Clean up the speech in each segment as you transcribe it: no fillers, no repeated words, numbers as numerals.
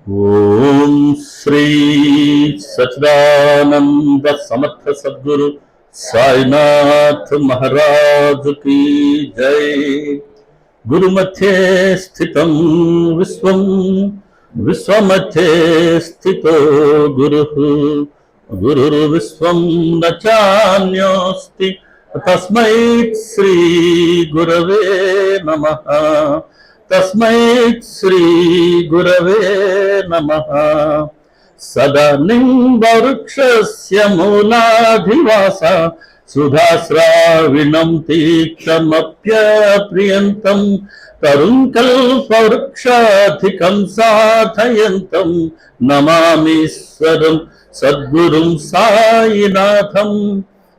ओम श्री सच्चिदानंद समर्थ सद्गुरु साईनाथ महाराज की जय। गुरुमध्ये स्थितं विश्वं विश्वमध्ये स्थितो गुरुः गुरुर्विश्वं न चान्योस्ति तस्मै श्री गुरवे नमः तस्मै श्री गुरवे नमः। सदा निम्बवृक्षस्य मूलाधिवासा सुधाश्राविणं तीक्ष्णमप्यप्रियन्तं तरुङ्कल्पवृक्षाधिकं साधयन्तं नमामीश्वरं सद्गुरुं साईनाथं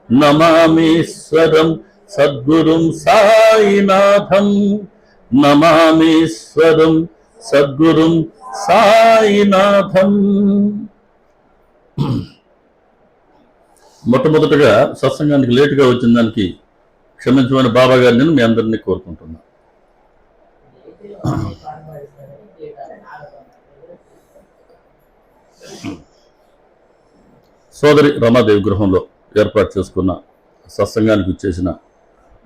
नमामीश्वरं सद्गुरुं साईनाथं నమామీశ్వరం సద్గురుం సాయినాథం. మొట్టమొదటగా సత్సంగానికి లేటుగా వచ్చిన దానికి క్షమించమని బాబా గారిని మీ అందరినీ కోరుకుంటున్నా. సోదరి రమాదేవి గృహంలో ఏర్పాటు చేసుకున్న సత్సంగానికి వచ్చేసిన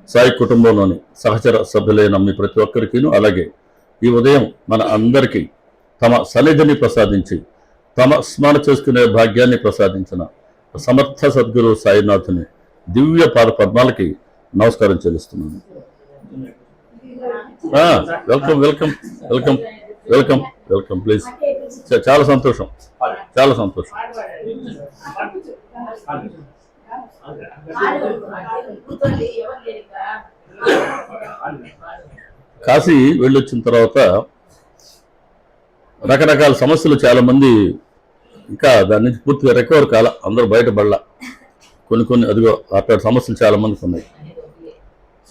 సాయి కుటుంబంలోని సహచర సభ్యులైన మీ ప్రతి ఒక్కరికి, అలాగే ఈ ఉదయం మన అందరికీ తమ సన్నిధిని ప్రసాదించి తమ స్మరణ చేసుకునే భాగ్యాన్ని ప్రసాదించిన సమర్థ సద్గురు సాయినాథుని దివ్య పాద పద్మాలకి నమస్కారం చెల్లిస్తున్నాను. Welcome welcome welcome welcome welcome please. చాలా సంతోషం, చాలా సంతోషం. కాశీ వెళ్ళొచ్చిన తర్వాత రకరకాల సమస్యలు చాలా మంది ఇంకా దాని నుంచి పూర్తిగా రికవర్ కాల, అందరూ బయటపడలా. కొన్ని అదిగో అట్లాంటి సమస్యలు చాలా మందికి ఉన్నాయి.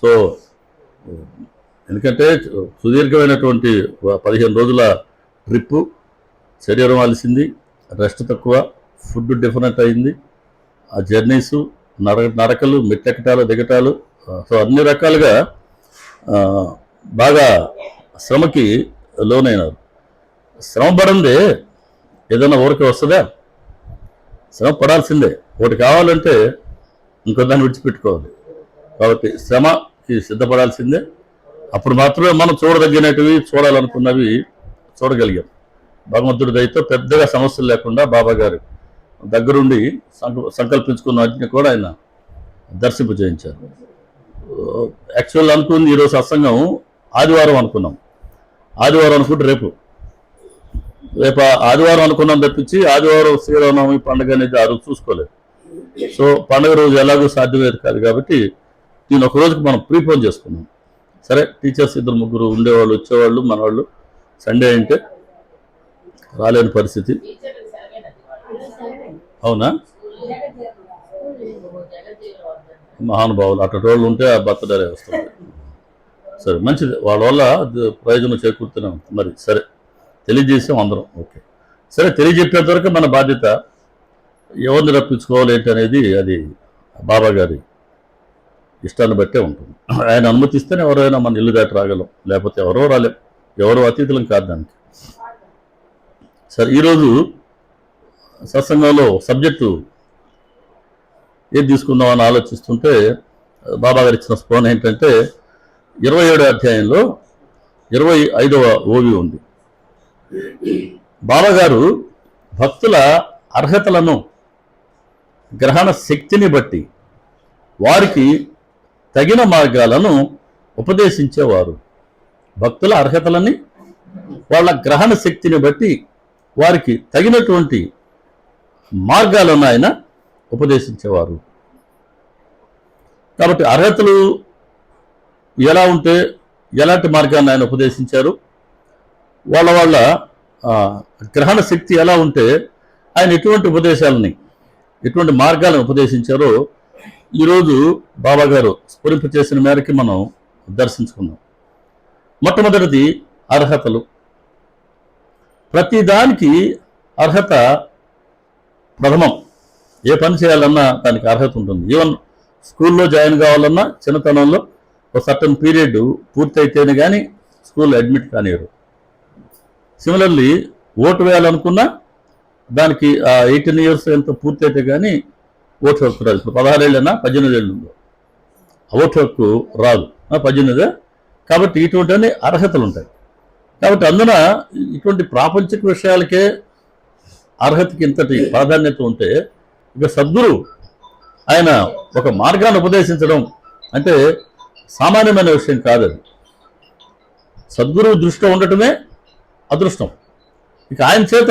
సో ఎందుకంటే సుదీర్ఘమైనటువంటి 15 రోజుల ట్రిప్పు, శరీరం అలసింది, రెస్ట్ తక్కువ, ఫుడ్ డిఫరెంట్ అయింది, ఆ జర్నీసు, నడకలు, మెట్టెక్కటాలు, దిగటాలు, సో అన్ని రకాలుగా బాగా శ్రమకి లోనైనారు. శ్రమ పడందే ఏదైనా ఊరికి వస్తుందా? శ్రమ పడాల్సిందే. ఒకటి కావాలంటే ఇంకో దాన్ని విడిచిపెట్టుకోవాలి. కాబట్టి శ్రమకి సిద్ధపడాల్సిందే. అప్పుడు మాత్రమే మనం చూడదగినటివి, చూడాలనుకున్నవి చూడగలిగాం. భగవంతుడి దయతో పెద్దగా సమస్యలు లేకుండా బాబా గారు దగ్గరుండి సంకల్పించుకున్న వాటిని కూడా ఆయన దర్శింప చేయించారు. యాక్చువల్ అనుకుంది ఈరోజు సత్సంగం ఆదివారం అనుకున్నాం. ఆదివారం అనుకుంటే రేపు ఆదివారం అనుకున్నాం తప్పించి ఆదివారం శ్రీరామనవమి పండుగ అనేది ఆ రోజు చూసుకోలేదు. సో పండుగ రోజు ఎలాగో సాధ్యమయ్యేది కాదు కాబట్టి దీని ఒక రోజుకి మనం ప్రీపోన్ చేసుకున్నాం. సరే, టీచర్స్ 2-3 ఉండేవాళ్ళు, వచ్చేవాళ్ళు, మనవాళ్ళు. సండే అంటే రాలేని పరిస్థితి. అవునా? మహానుభావులు అట్లా రోజులు ఉంటే ఆ బర్త్డే వస్తుంది. సరే, మంచిది. వాళ్ళ వల్ల ప్రయోజనం చేకూరుతూనే ఉంటుంది. మరి సరే, తెలియజేసాం అందరం. ఓకే, సరే. తెలియజెప్పేంత వరకు మన బాధ్యత. ఎవరిని రప్పించుకోవాలి ఏంటి అనేది అది బాబా గారి ఇష్టాన్ని బట్టే ఉంటుంది. ఆయన అనుమతిస్తేనే ఎవరైనా మన ఇల్లు దాటి రాగలం, లేకపోతే ఎవరో రాలేం. ఎవరో అతీతులం కాదు దానికి. సరే, ఈరోజు సత్సంగంలో సబ్జెక్టు ఏం తీసుకుందామని ఆలోచిస్తుంటే బాబా గారు ఇచ్చిన స్ఫోన్ ఏంటంటే 27వ అధ్యాయంలో 25వ ఓవి ఉంది. బాబా గారు భక్తుల అర్హతలను, గ్రహణ శక్తిని బట్టి వారికి తగిన మార్గాలను ఉపదేశించేవారు. భక్తుల అర్హతలని, వాళ్ళ గ్రహణ శక్తిని బట్టి వారికి తగినటువంటి మార్గాలను ఆయన ఉపదేశించేవారు. కాబట్టి అర్హతలు ఎలా ఉంటే ఎలాంటి మార్గాన్ని ఆయన ఉపదేశించారు, వాళ్ళ గ్రహణ శక్తి ఎలా ఉంటే ఆయన ఎటువంటి ఉపదేశాలని, ఎటువంటి మార్గాలను ఉపదేశించారో ఈరోజు బాబా గారు స్ఫురింప చేసిన మేరకి మనం దర్శించుకున్నాం. మొట్టమొదటిది అర్హతలు. ప్రతిదానికి అర్హత ప్రథమం. ఏ పని చేయాలన్నా దానికి అర్హత ఉంటుంది. ఈవెన్ స్కూల్లో జాయిన్ కావాలన్నా చిన్నతనంలో ఒక సర్టన్ పీరియడ్ పూర్తి అయితేనే కానీ స్కూల్ అడ్మిట్ కానివ్వరు. సిమిలర్లీ ఓటు వేయాలనుకున్నా దానికి 18 years ఎంత పూర్తయితే కానీ ఓటు హక్కు రాదు. ఇప్పుడు 16 ఏళ్ళైనా 18 ఏళ్ళు ఉందో ఓటు హక్కు రాదు, 18. కాబట్టి ఇటువంటి అర్హతలు ఉంటాయి. కాబట్టి అందున ఇటువంటి ప్రాపంచిక విషయాలకే అర్హతకి ఇంతటి ప్రాధాన్యత ఉంటే ఇక సద్గురు ఆయన ఒక మార్గాన్ని ఉపదేశించడం అంటే సామాన్యమైన విషయం కాదది. సద్గురువు దృష్టిలో ఉండటమే అదృష్టం. ఇక ఆయన చేత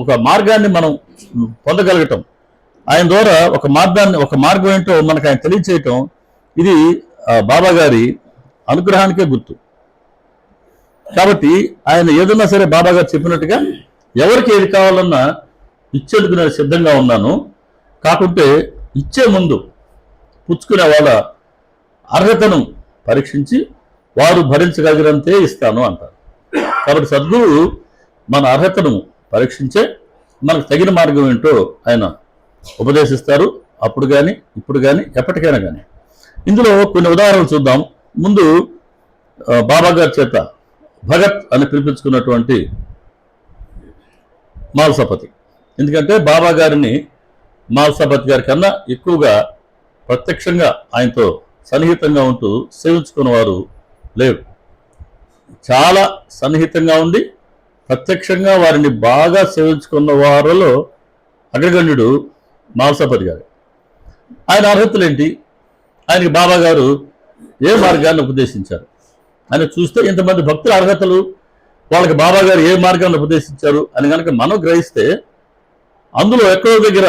ఒక మార్గాన్ని మనం పొందగలగటం, ఆయన ద్వారా ఒక మార్గం ఏంటో మనకు ఆయన తెలియచేయటం, ఇది బాబా గారి అనుగ్రహానికే గుర్తు. కాబట్టి ఆయన ఏదన్నా సరే బాబా గారు చెప్పినట్టుగా ఎవరికి ఏది కావాలన్నా ఇచ్చేందుకు నేను సిద్ధంగా ఉన్నాను, కాకుంటే ఇచ్చే ముందు పుచ్చుకునే వాళ్ళ అర్హతను పరీక్షించి వారు భరించగలిగినంతే ఇస్తాను అంటారు. కాబట్టి సద్గురు మన అర్హతను పరీక్షించే మనకు తగిన మార్గం ఏంటో ఆయన ఉపదేశిస్తారు, అప్పుడు కానీ ఇప్పుడు కానీ ఎప్పటికైనా కానీ. ఇందులో కొన్ని ఉదాహరణలు చూద్దాం. ముందు బాబా గారి చేత భగత్ అని పిలిపించుకున్నటువంటి మాల్సపతి. ఎందుకంటే బాబా గారిని మాల్సపతి గారి కన్నా ఎక్కువగా ప్రత్యక్షంగా ఆయనతో సన్నిహితంగా ఉంటూ సేవించుకున్నవారు లేరు. చాలా సన్నిహితంగా ఉండి ప్రత్యక్షంగా వారిని బాగా సేవించుకున్న వారిలో అగ్రగణ్యుడు మాల్సపతి గారు. ఆయన అర్హతలు ఏంటి, ఆయనకి బాబా గారు ఏ మార్గాన్ని ఉపదేశించారు అని చూస్తే ఇంతమంది భక్తుల అర్హతలు, వాళ్ళకి బాబా గారు ఏ మార్గాన్ని ఉపదేశించారు అని కనుక మనం గ్రహిస్తే అందులో ఎక్కడో దగ్గర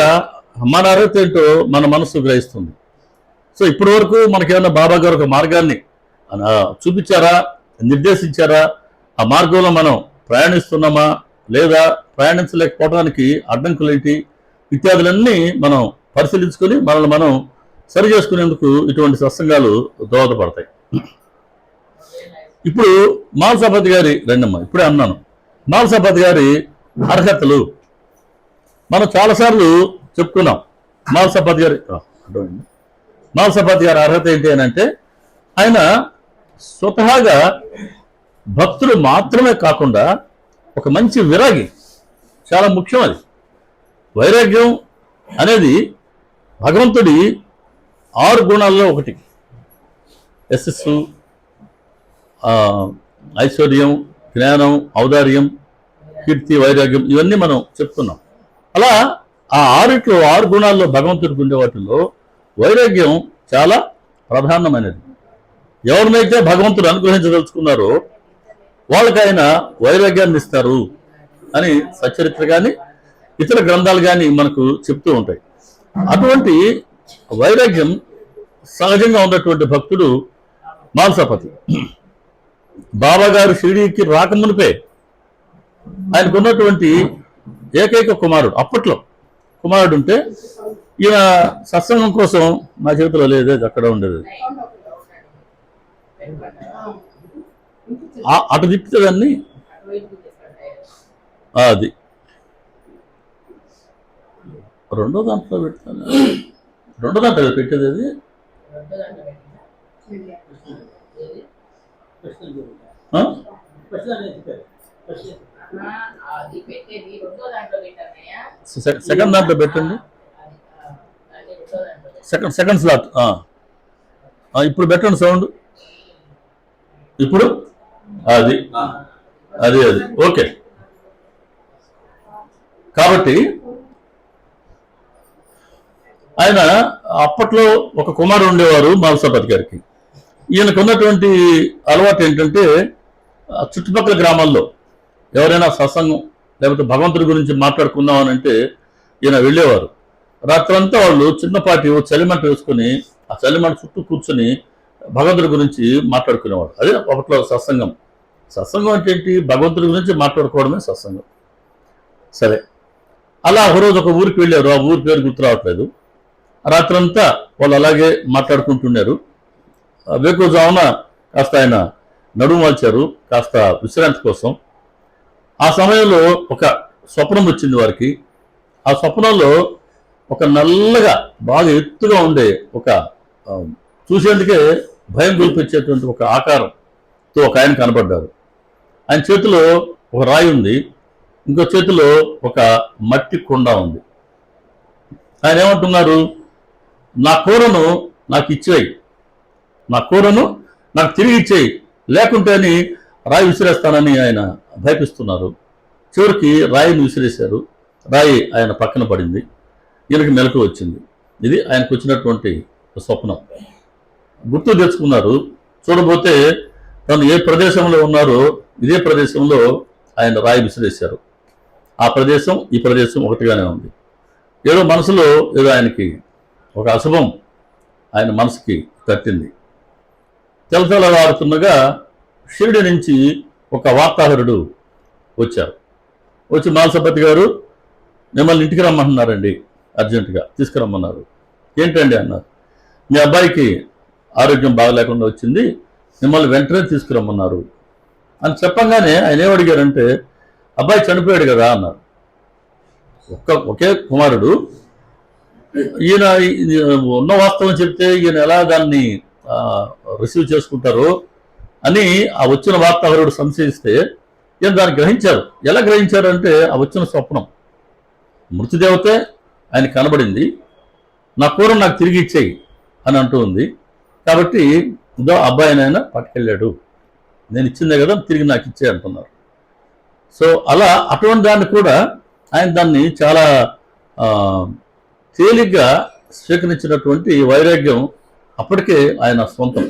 మన అర్హత ఏంటో మన మనస్సు గ్రహిస్తుంది. సో ఇప్పటి వరకు మనకేమన్నా బాబా గారు ఒక మార్గాన్ని చూపించారా, నిర్దేశించారా, ఆ మార్గంలో మనం ప్రయాణిస్తున్నామా లేదా ప్రయాణించలేకపోవడానికి అడ్డంకులు ఏంటి ఇత్యాదులన్నీ మనం పరిశీలించుకొని మనల్ని మనం సరి చేసుకునేందుకు ఇటువంటి సత్సంగాలు దోహదపడతాయి. ఇప్పుడు మాల్సపతి గారి రెండమ్మ ఇప్పుడే అన్నాను, మాల్సపతి గారి అర్హతలు మనం చాలాసార్లు చెప్పుకున్నాం. మాల్సపతి గారి అర్హత ఏంటి అని అంటే ఆయన స్వతహాగా భక్తులు మాత్రమే కాకుండా ఒక మంచి విరాగి. చాలా ముఖ్యం అది. వైరాగ్యం అనేది భగవంతుడి 6 గుణాల్లో ఒకటి. యశస్సు, ఐశ్వర్యం, జ్ఞానం, ఔదార్యం, కీర్తి, వైరాగ్యం ఇవన్నీ మనం చెప్తున్నాం. అలా ఆ 6 గుణాల్లో భగవంతుడికి ఉండే వాటిల్లో వైరాగ్యం చాలా ప్రధానమైనది. ఎవరినైతే భగవంతుడు అనుగ్రహించదలుచుకున్నారో వాళ్ళకి ఆయన వైరాగ్యాన్ని ఇస్తారు అని సచరిత్ర కానీ ఇతర గ్రంథాలు కానీ మనకు చెప్తూ ఉంటాయి. అటువంటి వైరాగ్యం సహజంగా ఉన్నటువంటి భక్తుడు మాల్సపతి. బాబా గారు షిరిడీకి రాకమునిపే ఆయనకున్నటువంటి ఏకైక కుమారుడు, అప్పట్లో కుమారుడు ఉంటే ఈయన సత్సంగం కోసం నా చేతిలో లేదే అక్కడ ఉండేది, అటు తిప్పుతుందాన్ని అది రెండో దాంట్లో పెడతాను. రెండో దాంట్లో పెట్టేది అది సెకండ్ దాంట్లో పెట్టండి. సెకండ్ స్లాట్ ఇప్పుడు పెట్టండి సౌండ్. ఇప్పుడు అది అది అది ఓకే. కాబట్టి ఆయన అప్పట్లో ఒక కుమారుడు ఉండేవారు మాల్సపతి గారికి. ఈయనకున్నటువంటి అలవాటు ఏంటంటే చుట్టుపక్కల గ్రామాల్లో ఎవరైనా సత్సంగం లేకపోతే భగవంతుడి గురించి మాట్లాడుకుందాం అని అంటే ఈయన వెళ్ళేవారు. రాత్రంతా వాళ్ళు చిన్నపాటి చలిమంట వేసుకుని ఆ చలిమంట చుట్టూ కూర్చొని భగవంతుడి గురించి మాట్లాడుకునేవాడు. అదే అప్పట్లో సత్సంగం. సత్సంగం అంటే ఏంటి, భగవంతుడి గురించి మాట్లాడుకోవడమే సత్సంగం. సరే, అలా ఒకరోజు ఒక ఊరికి వెళ్ళారు. ఆ ఊరి పేరు గుర్తు రావట్లేదు. రాత్రంతా వాళ్ళు అలాగే మాట్లాడుకుంటున్నారు. వేకువజామున కాస్త ఆయన నడుము వాల్చారు కాస్త విశ్రాంతి కోసం. ఆ సమయంలో ఒక స్వప్నం వచ్చింది వారికి. ఆ స్వప్నంలో ఒక నల్లగా బాగా ఎత్తుగా ఉండే ఒక చూసేందుకే భయం గురిపించేటువంటి ఒక ఆకారంతో ఒక ఆయన కనబడ్డారు. ఆయన చేతిలో ఒక రాయి ఉంది, ఇంకో చేతిలో ఒక మట్టి కుండ ఉంది. ఆయన ఏమంటున్నారు, నా కూరను నాకు ఇచ్చేయి, నా కూరను నాకు తిరిగి ఇచ్చేయి, లేకుంటే అని రాయి విసిరేస్తానని ఆయన భయపిస్తున్నారు. చివరికి రాయిని విసిరేశారు. రాయి ఆయన పక్కన పడింది. ఈయనకి మెలకు వచ్చింది. ఇది ఆయనకు వచ్చినటువంటి స్వప్నం. గుర్తు తెచ్చుకున్నారు. చూడబోతే తను ఏ ప్రదేశంలో ఉన్నారో ఇదే ప్రదేశంలో ఆయన రాయి విసిరేశారు. ఆ ప్రదేశం ఈ ప్రదేశం ఒకటిగానే ఉంది. ఏదో మనసులో ఏదో ఆయనకి ఒక అశుభం ఆయన మనసుకి తట్టింది. తెలతెలవారుతుండగా షిరిడి నుంచి ఒక వార్తాహరుడు వచ్చారు. వచ్చి, మాల్సపతి గారు మిమ్మల్ని ఇంటికి రమ్మంటున్నారండి, అర్జెంటుగా తీసుకురమ్మన్నారు. ఏంటండి అన్నారు. మీ అబ్బాయికి ఆరోగ్యం బాగలేకుండా వచ్చింది, మిమ్మల్ని వెంటనే తీసుకురమ్మన్నారు అని చెప్పంగానే ఆయన ఏమడిగారంటే, అబ్బాయి చనిపోయాడు కదా అన్నారు. ఒకే కుమారుడు, ఈయన ఉన్న వాస్తవం చెప్తే ఈయన ఎలా దాన్ని రిసీవ్ చేసుకుంటారో అని ఆ వచ్చిన వార్తాహరుడు సంశయిస్తే ఈయన దాన్ని గ్రహించారు. ఎలా గ్రహించారు అంటే, ఆ వచ్చిన స్వప్నం మృతిదేవతే ఆయన కనబడింది, నా కూర నాకు తిరిగి ఇచ్చేయి అని అంటూ ఉంది. కాబట్టి ఇదో అబ్బాయినైనా పట్టుకెళ్ళాడు, నేను ఇచ్చిందే కదా తిరిగి నాకు ఇచ్చే అంటున్నారు. సో అలా అటువంటి దాన్ని కూడా ఆయన దాన్ని చాలా తేలిగ్గా స్వీకరించినటువంటి వైరాగ్యం అప్పటికే ఆయన సొంతం.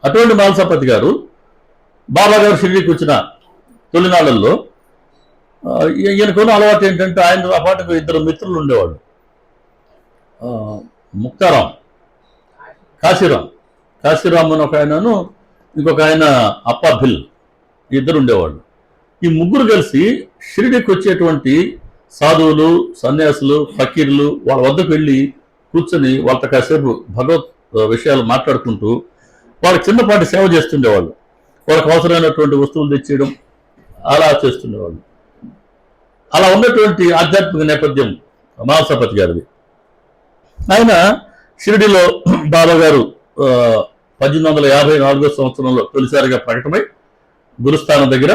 అటువంటి మాల్సపతి గారు బాబా గారు షిరిడీకి వచ్చిన తొలినాళ్ళల్లో ఈయనకున్న అలవాటు ఏంటంటే, ఆయన ఆ పాటకు ఇద్దరు మిత్రులు ఉండేవాళ్ళు. ముక్తారాం, కాశీరామ్ అని ఒక ఆయనను, ఇంకొక ఆయన అప్పాభిల్, ఇద్దరు ఉండేవాళ్ళు. ఈ ముగ్గురు కలిసి షిరిడీకి వచ్చేటువంటి సాధువులు, సన్యాసులు, ఫకీర్లు వాళ్ళ వద్దకు వెళ్ళి కూర్చొని వాళ్ళతో కాసేపు భగవత్ విషయాలు మాట్లాడుకుంటూ వాళ్ళకి చిన్నపాటి సేవ చేస్తుండేవాళ్ళు. వాళ్ళకి అవసరమైనటువంటి వస్తువులు తెచ్చేయడం అలా చేస్తుండేవాళ్ళు. అలా ఉన్నటువంటి ఆధ్యాత్మిక నేపథ్యం మాల్సపతి గారిది. ఆయన షిరిడిలో బాబా గారు 1854 సంవత్సరంలో తొలిసారిగా ప్రకటమై గురుస్థానం దగ్గర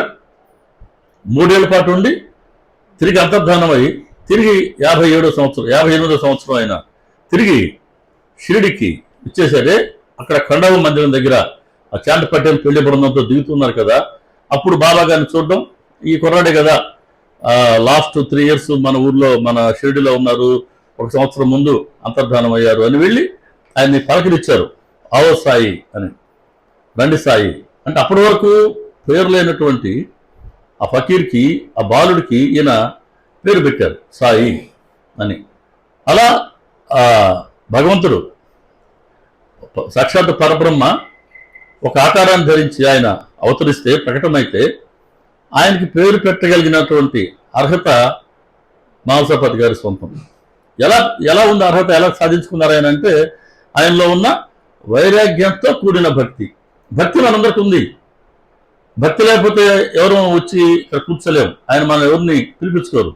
3 ఏళ్ల పాటు ఉండి తిరిగి అంతర్ధానమై తిరిగి 58వ సంవత్సరం ఆయన తిరిగి షిరిడికి ఇచ్చేసరే. అక్కడ ఖండవ మందిరం దగ్గర ఆ చాంట్ పటేల్ పెళ్లి బృందంతో దిగుతున్నారు కదా, అప్పుడు బాబా గారిని చూడడం, ఈ కుర్రాడే కదా లాస్ట్ 3 years మన ఊర్లో మన షిరిడిలో ఉన్నారు, 1 సంవత్సరం ముందు అంతర్ధానం అయ్యారు అని వెళ్ళి ఆయన్ని పలకరించారు. ఆవో సాయి అని, రండి సాయి అంటే. అప్పటి వరకు పేరు లేనటువంటి ఆ ఫకీర్కి, ఆ బాలుడికి ఈయన పేరు పెట్టారు సాయి అని. అలా భగవంతుడు సాక్షాత్ పరబ్రహ్మ ఒక ఆకారాన్ని ధరించి ఆయన అవతరిస్తే, ప్రకటమైతే ఆయనకి పేరు పెట్టగలిగినటువంటి అర్హత మాల్సపతి గారి సొంతం. ఎలా ఉంది అర్హత, ఎలా సాధించుకున్నారు ఆయన అంటే, ఆయనలో ఉన్న వైరాగ్యంతో కూడిన భక్తి. మనందరికీ ఉంది. భక్తి లేకపోతే ఎవరు వచ్చి ఇక్కడ కూర్చోలేము. ఆయన మన ఎవరిని పిలిపించుకోరు.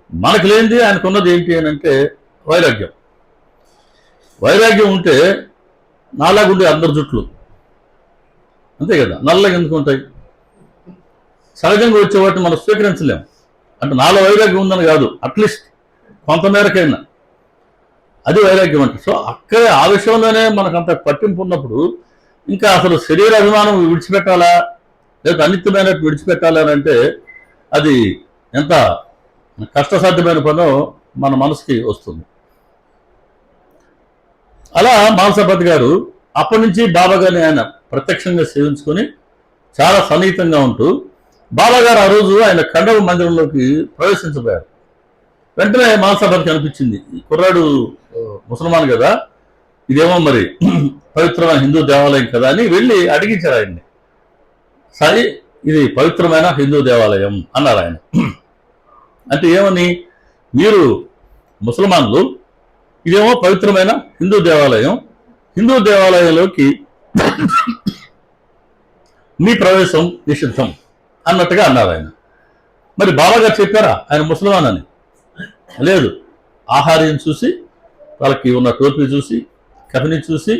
మనకు లేనిది ఆయనకున్నది ఏంటి అని అంటే వైరాగ్యం. వైరాగ్యం ఉంటే నాలాగుండే అందరి జుట్లు అంతే కదా, నల్లగా ఎందుకు ఉంటాయి? సహజంగా వచ్చే వాటిని మనం స్వీకరించలేము. అంటే నాలో వైరాగ్యం ఉందని కాదు, అట్లీస్ట్ కొంతమేరకైనా అది వైరాగ్యం అంటే. సో అక్కడే ఆ విషయంలోనే మనకంత పట్టింపు ఉన్నప్పుడు ఇంకా అసలు శరీర అభిమానం విడిచిపెట్టాలా, లేదా అనిత్యమైనట్టు విడిచిపెట్టాలా అని అంటే అది ఎంత కష్టసాధ్యమైన పనో మన మనసుకి వస్తుంది. అలా మాల్సపతి గారు అప్పటి నుంచి బాబా గారిని ఆయన ప్రత్యక్షంగా సేవించుకొని చాలా సన్నిహితంగా ఉంటూ, బాబా గారు ఆ రోజు ఆయన ఖండవ మందిరంలోకి ప్రవేశించబోయారు. వెంటనే మాల్సపతికి అనిపించింది, ఈ కుర్రాడు ముసల్మాన్ కదా, ఇదేమో మరి పవిత్రమైన హిందూ దేవాలయం కదా అని వెళ్ళి అడిగించారు ఆయన్ని. సాయి, ఇది పవిత్రమైన హిందూ దేవాలయం అన్నారు ఆయన. అంటే ఏమని, మీరు ముసల్మాన్లు, ఇదేమో పవిత్రమైన హిందూ దేవాలయం, హిందూ దేవాలయంలోకి మీ ప్రవేశం నిషిద్ధం అన్నట్టుగా అన్నారు ఆయన. మరి బాబా గారు చెప్పారా ఆయన ముసల్మాన్ అని? లేదు. ఆహార్యం చూసి, వాళ్ళకి ఉన్న టోపీ చూసి, కఫని చూసి,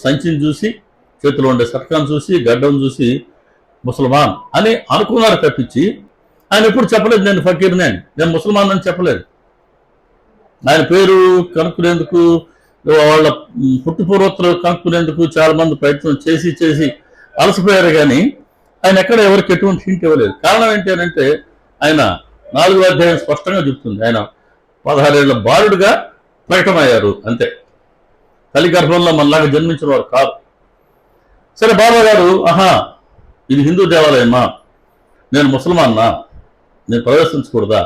సంచిని చూసి, చేతిలో ఉండే సట్కాన్ని చూసి, గడ్డం చూసి ముసల్మాన్ అని అనుకున్నారు తప్పించి ఆయన ఎప్పుడు చెప్పలేదు నేను ఫకీర్నే అని, నేను ముసల్మాన్ అని చెప్పలేదు. ఆయన పేరు కనుక్కునేందుకు, వాళ్ళ పుట్టు పూర్వోత్తరాలు కనుక్కునేందుకు చాలా మంది ప్రయత్నం చేసి అలసిపోయారు, కానీ ఆయన ఎక్కడ ఎవరికి ఎటువంటి హింట్ ఇవ్వలేదు. కారణం ఏంటి అని అంటే ఆయన 4వ అధ్యాయం స్పష్టంగా చెప్తుంది, ఆయన 16 ఏళ్ల బాలుడుగా ప్రకటమయ్యారు అంతే. తల్లి గర్భంలో మనలాగా జన్మించిన వారు కాదు. సరే బాబా గారు, ఇది హిందూ దేవాలయమా, నేను ముసల్మాన్నా, నేను ప్రవేశించకూడదా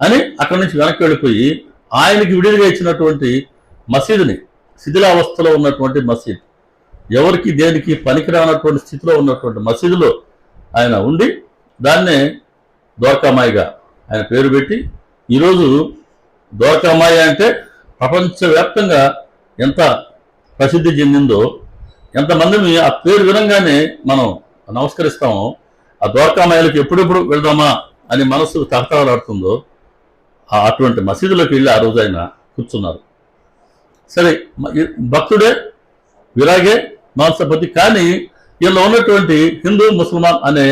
అని అక్కడి నుంచి వెనక్కి వెళ్ళిపోయి ఆయనకి విడిగా ఇచ్చినటువంటి మసీదుని, శిథిలావస్థలో ఉన్నటువంటి మసీద్, ఎవరికి దేనికి పనికిరానటువంటి స్థితిలో ఉన్నటువంటి మసీదులో ఆయన ఉండి దాన్నే ద్వారకామాయిగా ఆయన పేరు పెట్టి, ఈరోజు ద్వారకామాయి అంటే ప్రపంచవ్యాప్తంగా ఎంత ప్రసిద్ధి చెందిందో, ఎంతమందిని ఆ పేరు వినంగానే మనం నమస్కరిస్తామో, ఆ ద్వారకామాయిలకు ఎప్పుడెప్పుడు వెళ్దామా అని మనసు తహతహలాడుతుందో, అటువంటి మసీదులోకి వెళ్ళి ఆ రోజు ఆయన కూర్చున్నారు. సరే, భక్తుడే, విరాగే, మాంసపతి, కానీ వీళ్ళు ఉన్నటువంటి హిందూ ముసల్మాన్ అనే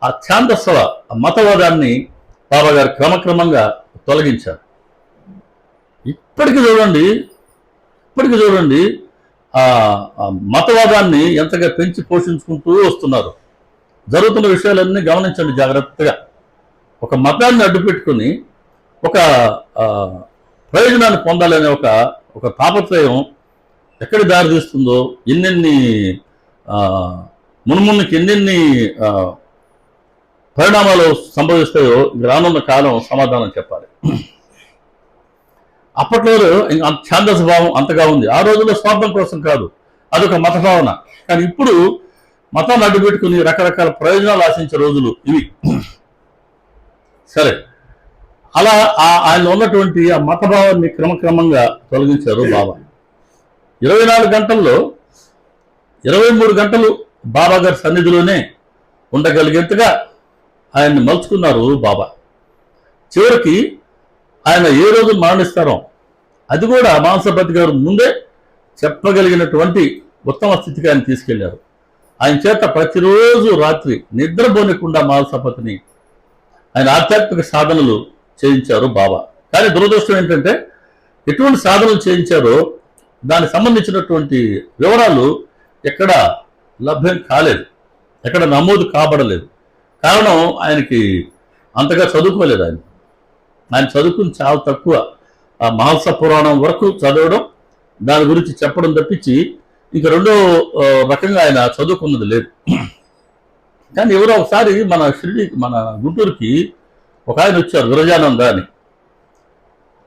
ఆ ఛాందస్వ మతవాదాన్ని బాబా గారు క్రమక్రమంగా తొలగించారు. ఇప్పటికి చూడండి ఆ మతవాదాన్ని ఎంతగా పెంచి పోషించుకుంటూ వస్తున్నారు. జరుగుతున్న విషయాలన్నీ గమనించండి జాగ్రత్తగా. ఒక మతాన్ని అడ్డుపెట్టుకుని ఒక ప్రయోజనాన్ని పొందాలనే ఒక తాపత్రయం ఎక్కడి దారి తీస్తుందో, ఎన్నెన్ని మున్ముందుకి ఎన్నెన్ని పరిణామాలు సంభవిస్తాయో రానున్న కాలం సమాధానం చెప్పాలి. అప్పట్లో ఛాందస భావం అంతగా ఉంది. ఆ రోజుల్లో స్వార్థం కోసం కాదు, అదొక మత భావన. కానీ ఇప్పుడు మతాన్ని అడ్డుపెట్టుకుని రకరకాల ప్రయోజనాలు ఆశించే రోజులు ఇవి. సరే, అలా ఆయన ఉన్నటువంటి ఆ మతభావాన్ని క్రమక్రమంగా తొలగించారు బాబా. 24 గంటల్లో 23 గంటలు బాబా గారి సన్నిధిలోనే ఉండగలిగేంతగా ఆయన్ని మలుచుకున్నారు బాబా. చివరికి ఆయన ఏ రోజు మరణిస్తారో అది కూడా మాంసపతి గారు ముందే చెప్పగలిగినటువంటి ఉత్తమ స్థితికి ఆయన తీసుకెళ్లారు. ఆయన చేత ప్రతిరోజు రాత్రి నిద్రపోనికుండా మాంసపతిని ఆయన ఆధ్యాత్మిక సాధనలు చేయించారు బాబా. కానీ దురదృష్టం ఏంటంటే ఎటువంటి సాధనలు చేయించారో దానికి సంబంధించినటువంటి వివరాలు ఎక్కడ లభ్యం కాలేదు, ఎక్కడ నమోదు కాబడలేదు. కారణం ఆయనకి అంతగా చదువుకోలేదు. ఆయన చదువుకుని చాలా తక్కువ. ఆ మహల్స పురాణం వరకు చదవడం, దాని గురించి చెప్పడం తప్పించి ఇంకా రెండో రకంగా ఆయన చదువుకున్నది లేదు. కానీ ఎవరో ఒకసారి మన గుంటూరుకి ఒక ఆయన వచ్చారు, విరజానంద అని.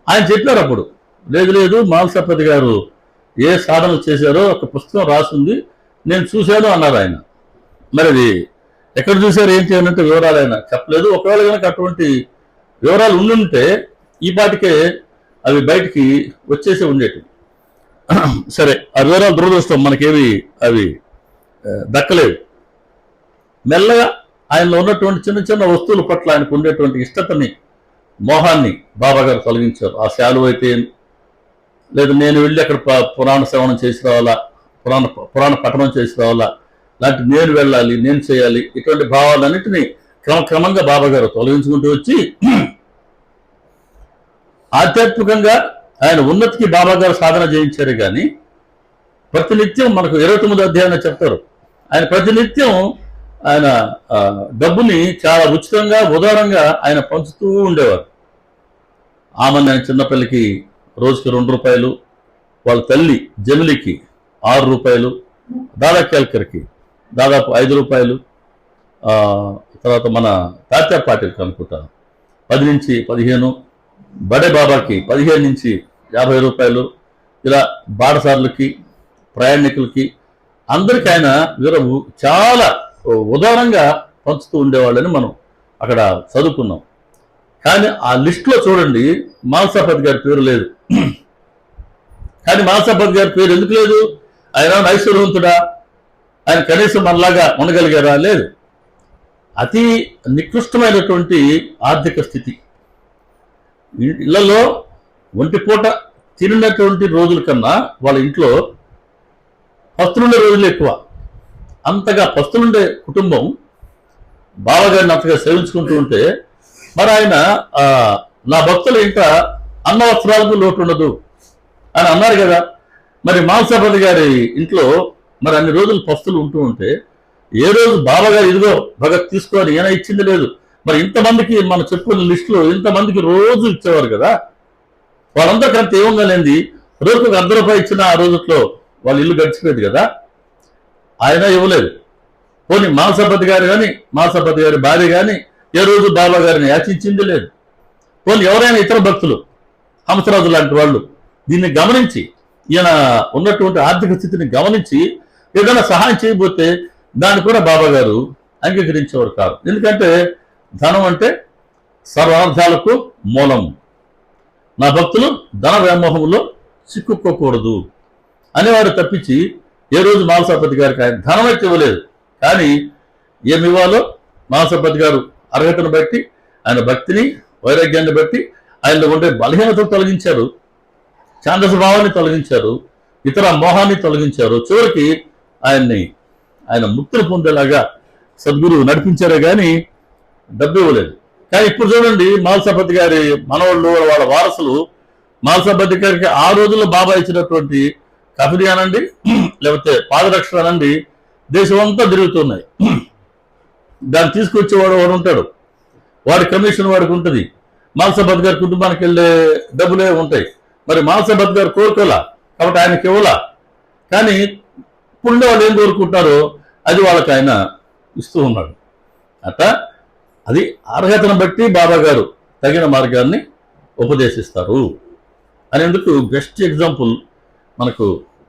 ఆయన చెప్పారు అప్పుడు, లేదు మాల్సపతి గారు ఏ సాధనలు చేశారో ఒక పుస్తకం రాసింది, నేను చూశాను అన్నారు ఆయన. మరి అది ఎక్కడ చూశారు ఏంటి అన్నట్టు వివరాలు ఆయన చెప్పలేదు. ఒకవేళ కనుక అటువంటి వివరాలు ఉండుంటే ఈ పాటికే అవి బయటికి వచ్చేసి ఉండేవి. సరే, ఆ వివరాలు దురదృష్టం మనకేవి అవి దక్కలేవు. మెల్లగా ఆయనలో ఉన్నటువంటి చిన్న చిన్న వస్తువుల పట్ల ఆయనకు ఉండేటువంటి ఇష్టతని, మోహాన్ని బాబా గారు తొలగించారు. ఆ శాలువ అయితే లేదు, నేను వెళ్ళి అక్కడ పురాణ శ్రవణం చేసి రావాలా, పురాణ పఠనం చేసి రావాలా, లాంటి నేను వెళ్ళాలి, నేను చేయాలి, ఇటువంటి భావాలన్నింటినీ క్రమక్రమంగా బాబా గారు తొలగించుకుంటూ వచ్చి ఆధ్యాత్మికంగా ఆయన ఉన్నతికి బాబా గారు సాధన చేయించారు. కానీ ప్రతినిత్యం మనకు 29వ అధ్యాయంలో చెప్తారు, ఆయన ప్రతినిత్యం ఆయన డబ్బుని చాలా ఉచితంగా ఉదారంగా ఆయన పంచుతూ ఉండేవారు. ఆమెను ఆయన చిన్నపిల్లకి రోజుకి 2 రూపాయలు, వాళ్ళ తల్లి జమిలికి 6 రూపాయలు, దాదా కేల్కర్కి దాదాపు 5 రూపాయలు, తర్వాత మన తాత్యా పాటిల్కి అనుకుంటాను 10 నుంచి 15, బడే బాబాకి 15 నుంచి 50 రూపాయలు, ఇలా బాటసార్లకి, ప్రయాణికులకి అందరికీ ఆయన చాలా ఉదారంగా పంచుతూ ఉండేవాళ్ళని మనం అక్కడ చదువుకున్నాం. కానీ ఆ లిస్టులో చూడండి మాల్సాపతి గారి పేరు లేదు. కానీ మాల్సాపతి గారి పేరు ఎందుకు లేదు? ఆయన ఐశ్వర్యవంతుడా? ఆయన కనీసం మనలాగా ఉండగలిగారా? లేదు. అతి నికృష్టమైనటువంటి ఆర్థిక స్థితి. ఇళ్లలో ఒంటిపూట తిరిగినటువంటి రోజుల కన్నా వాళ్ళ ఇంట్లో పస్తులుండే రోజులు ఎక్కువ. అంతగా పస్తులుండే కుటుంబం బాబాగారిని అంతగా సేవించుకుంటూ ఉంటే మరి ఆయన నా భక్తుల ఇంట అన్న వస్త్రాలకు లోటు ఉండదు అని అన్నారు కదా. మరి మాంసాపతి గారి ఇంట్లో మరి అన్ని రోజులు పస్తులు ఉంటూ ఉంటే ఏ రోజు బాబాగారు ఇదిగో భగత్ తీసుకొని ఈయన ఇచ్చింది లేదు. మరి ఇంతమందికి మనం చెప్పుకున్న లిస్టులో ఇంతమందికి రోజు ఇచ్చేవారు కదా. వాళ్ళందరికంత ఏమంగా లేనిది రోజుకు ₹1 ఇచ్చిన ఆ రోజుల్లో వాళ్ళ ఇల్లు గడిచిపోయేది కదా. ఆయన ఇవ్వలేదు. పోనీ మాంసాపతి గారు కానీ మాంసాపతి గారి భార్య కానీ ఏ రోజు బాబా గారిని యాచించింది లేదు. పోనీ ఎవరైనా ఇతర భక్తులు హంసరాజు లాంటి వాళ్ళు దీన్ని గమనించి ఈయన ఉన్నటువంటి ఆర్థిక స్థితిని గమనించి ఏదైనా సహాయం చేయబోతే దాన్ని కూడా బాబా గారు అంగీకరించేవారు కాదు. ఎందుకంటే ధనం అంటే సర్వార్థాలకు మూలం. నా భక్తులు ధన వ్యామోహంలో చిక్కుకోకూడదు అనేవారు తప్పించి ఏ రోజు మాంసాపతి గారికి ఆయన ధనం అయితే ఇవ్వలేదు. కానీ ఏమి ఇవ్వాలో మాంసాపతి గారు అర్హతను బట్టి ఆయన భక్తిని వైరాగ్యాన్ని బట్టి ఆయనలో ఉండే బలహీనతను తొలగించారు, ఛాందస భావాన్ని తొలగించారు, ఇతర మోహాన్ని తొలగించారు. చివరికి ఆయన ముక్తిని పొందేలాగా సద్గురువు నడిపించారే కానీ డబ్బు ఇవ్వలేదు. కానీ ఇప్పుడు చూడండి మాల్సాపతి గారి మనవాళ్ళు వాళ్ళ వారసులు మాల్సాపతి గారికి ఆ రోజుల్లో బాబా ఇచ్చినటువంటి కఫిరి అనండి లేకపోతే పాదరక్షణ అనండి దేశం అంతా తిరుగుతున్నాయి. దాన్ని తీసుకొచ్చేవాడు వాడు ఉంటాడు, వాడి కమిషన్ వాడికి ఉంటుంది. మాల్సాపతి గారి కుటుంబానికి వెళ్ళే డబ్బులే ఉంటాయి. మరి మాల్సాపతి గారు కోరుకోలా కాబట్టి ఆయనకి ఇవ్వలా. కానీ ఇప్పుడుండే వాళ్ళు ఏం కోరుకుంటారో అది వాళ్ళకి ఆయన ఇస్తూ ఉన్నాడు. అట్లా అది అర్హతను బట్టి బాబా గారు తగిన మార్గాన్ని ఉపదేశిస్తారు అనేందుకు బెస్ట్ ఎగ్జాంపుల్ మనకు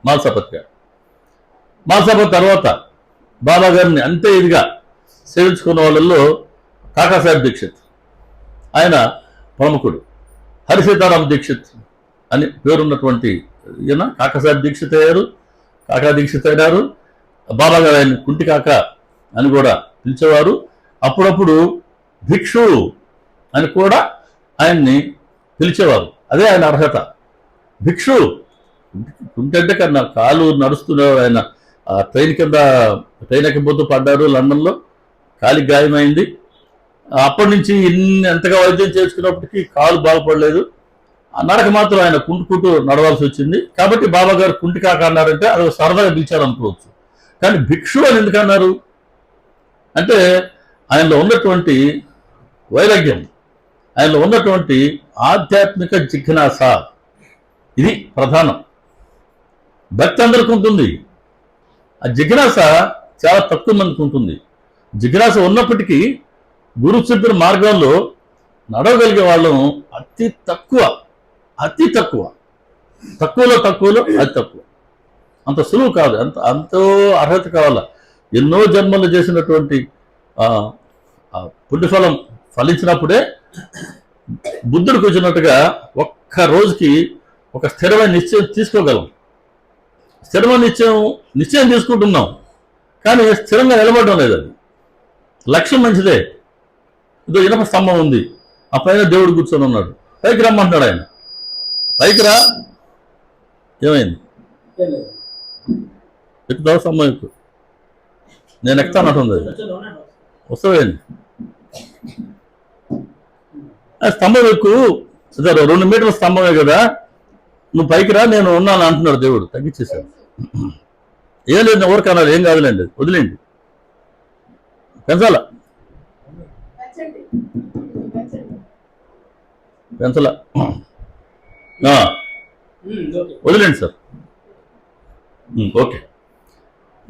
మాల్సాపతి గారు. మాల్సాపతి తర్వాత బాబా గారిని అంతే ఇదిగా సేవించుకున్న వాళ్ళల్లో కాకాసాహెబ్ దీక్షిత్ ఆయన ప్రముఖుడు. హరిసీతారాం దీక్షిత్ అని పేరున్నటువంటి ఈయన కాకాసాహెబ్ దీక్షిత్ అయ్యారు, కాకా దీక్షిత్ అయినారు. బాబా గారు ఆయన కుంటి కాక అని కూడా పిలిచేవారు. అప్పుడప్పుడు భిక్షు అని కూడా ఆయన్ని పిలిచేవారు. అదే ఆయన అర్హత. భిక్షు కుంటంటే కన్నా కాలు నడుస్తున్నారు. ఆయన ట్రైన్ ఎక్కిపోతూ పడ్డారు లండన్లో, కాలికి గాయమైంది. అప్పటి నుంచి ఎంతగా వైద్యం చేసుకున్నప్పటికీ కాలు బాగుపడలేదు. ఆ నడక మాత్రం ఆయన కుంటుకుంటూ నడవాల్సి వచ్చింది. కాబట్టి బాబా గారు కుంటి కాక అన్నారంటే అది సరదాగా పిలిచారు అనుకోవచ్చు. కానీ భిక్షు అని ఎందుకు అన్నారు అంటే ఆయనలో ఉన్నటువంటి వైరాగ్యం, ఆయనలో ఉన్నటువంటి ఆధ్యాత్మిక జిజ్ఞాస ఇది ప్రధానం. భక్తి అందరికీ ఉంటుంది, ఆ జిజ్ఞాస చాలా తక్కువ మందికి ఉంటుంది. జిజ్ఞాస ఉన్నప్పటికీ గురు చెప్పిన మార్గంలో నడవగలిగే వాళ్ళం అతి తక్కువలో అతి తక్కువ. అంత సులువు కాదు, అంతో అర్హత కావాలా. ఎన్నో జన్మలు చేసినటువంటి పుణ్యఫలం ఫలించినప్పుడే బుద్ధుడికి వచ్చినట్టుగా ఒక్క రోజుకి ఒక స్థిరమైన నిశ్చయం తీసుకోగలం. స్థిరమైన నిశ్చయం తీసుకుంటున్నాం కానీ స్థిరంగా నిలబడడం లేదు. అది లక్ష్యం మంచిదే, ఇదో ఇనప స్తంభం ఉంది, ఆ పైన దేవుడు కూర్చొని ఉన్నాడు, పైకి రమ్మంటున్నాడు ఆయన. పైకి రా, ఏమైంది? ఎక్కుతావు స్తంభం ఎక్కువ, నేను ఎక్కుతానట్టుంది. అది వస్తావేంది? స్తంభం ఎక్కువ, 2 మీటర్ల స్తంభమే కదా, నువ్వు పైకి రా, నేను ఉన్నాను అంటున్నాడు దేవుడు. తగ్గించేశాడు. ఏం లేదు, ఎవరికి అన్నారు, ఏం కాదులేండి, వదిలేండి, పెంచాలా వదిలేండి సార్. ఓకే.